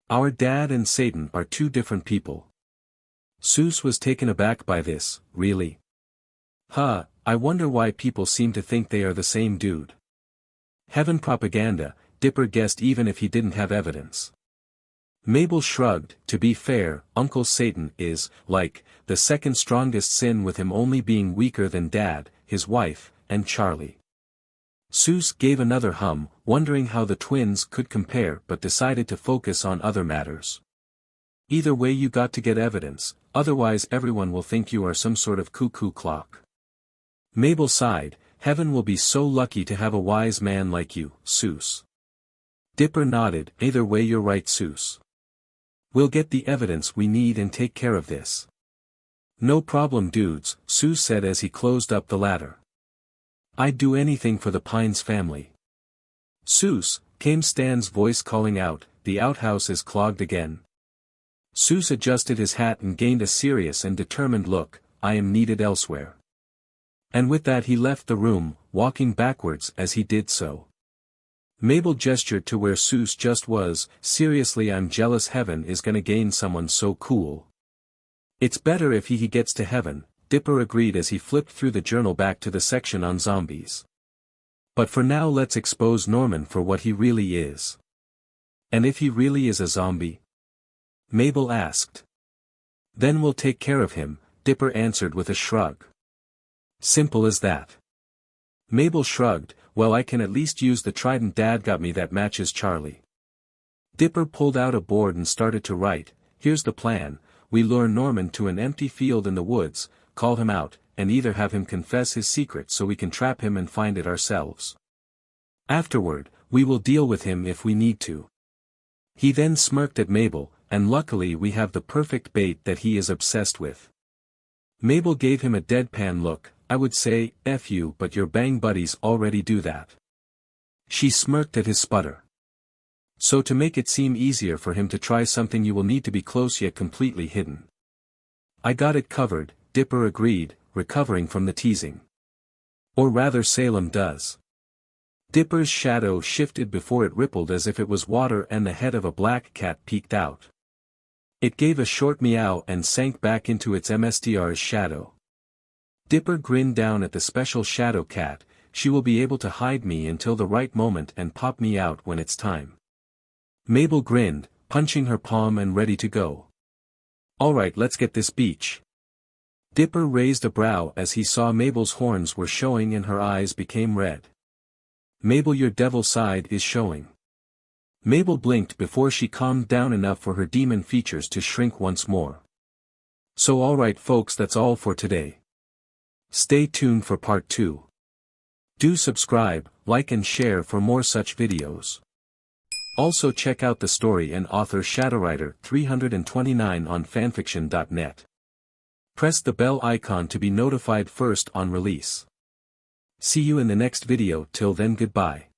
Our dad and Satan are two different people. Seuss was taken aback by this, really? Huh, I wonder why people seem to think they are the same dude. Heaven propaganda, Dipper guessed even if he didn't have evidence. Mabel shrugged, to be fair, Uncle Satan is, like, the second strongest sin with him only being weaker than Dad, his wife, and Charlie. Seuss gave another hum, wondering how the twins could compare but decided to focus on other matters. Either way you got to get evidence, otherwise everyone will think you are some sort of cuckoo clock. Mabel sighed, Heaven will be so lucky to have a wise man like you, Seuss. Dipper nodded. Either way you're right, Seuss. We'll get the evidence we need and take care of this. No problem, dudes, Seuss said as he closed up the ladder. I'd do anything for the Pines family. Seuss, came Stan's voice calling out, the outhouse is clogged again. Seuss adjusted his hat and gained a serious and determined look. I am needed elsewhere. And with that he left the room, walking backwards as he did so. Mabel gestured to where Seuss just was. Seriously, I'm jealous. Heaven is gonna gain someone so cool. It's better if he gets to heaven, Dipper agreed as he flipped through the journal back to the section on zombies. But for now let's expose Norman for what he really is. And if he really is a zombie? Mabel asked. Then we'll take care of him, Dipper answered with a shrug. Simple as that. Mabel shrugged. Well, I can at least use the trident Dad got me that matches Charlie. Dipper pulled out a board and started to write. Here's the plan. We lure Norman to an empty field in the woods, call him out, and either have him confess his secret so we can trap him and find it ourselves. Afterward, we will deal with him if we need to. He then smirked at Mabel, and luckily we have the perfect bait that he is obsessed with. Mabel gave him a deadpan look. I would say, F you, but your bang buddies already do that. She smirked at his sputter. So to make it seem easier for him to try something you will need to be close yet completely hidden. I got it covered, Dipper agreed, recovering from the teasing. Or rather Salem does. Dipper's shadow shifted before it rippled as if it was water and the head of a black cat peeked out. It gave a short meow and sank back into its MSTR's shadow. Dipper grinned down at the special shadow cat. She will be able to hide me until the right moment and pop me out when it's time. Mabel grinned, punching her palm and ready to go. Alright, let's get this beach. Dipper raised a brow as he saw Mabel's horns were showing and her eyes became red. Mabel, your devil side is showing. Mabel blinked before she calmed down enough for her demon features to shrink once more. So alright folks, that's all for today. Stay tuned for part 2. Do subscribe, like and share for more such videos. Also check out the story and author Shadowrider 329 on fanfiction.net. Press the bell icon to be notified first on release. See you in the next video. Till then, goodbye.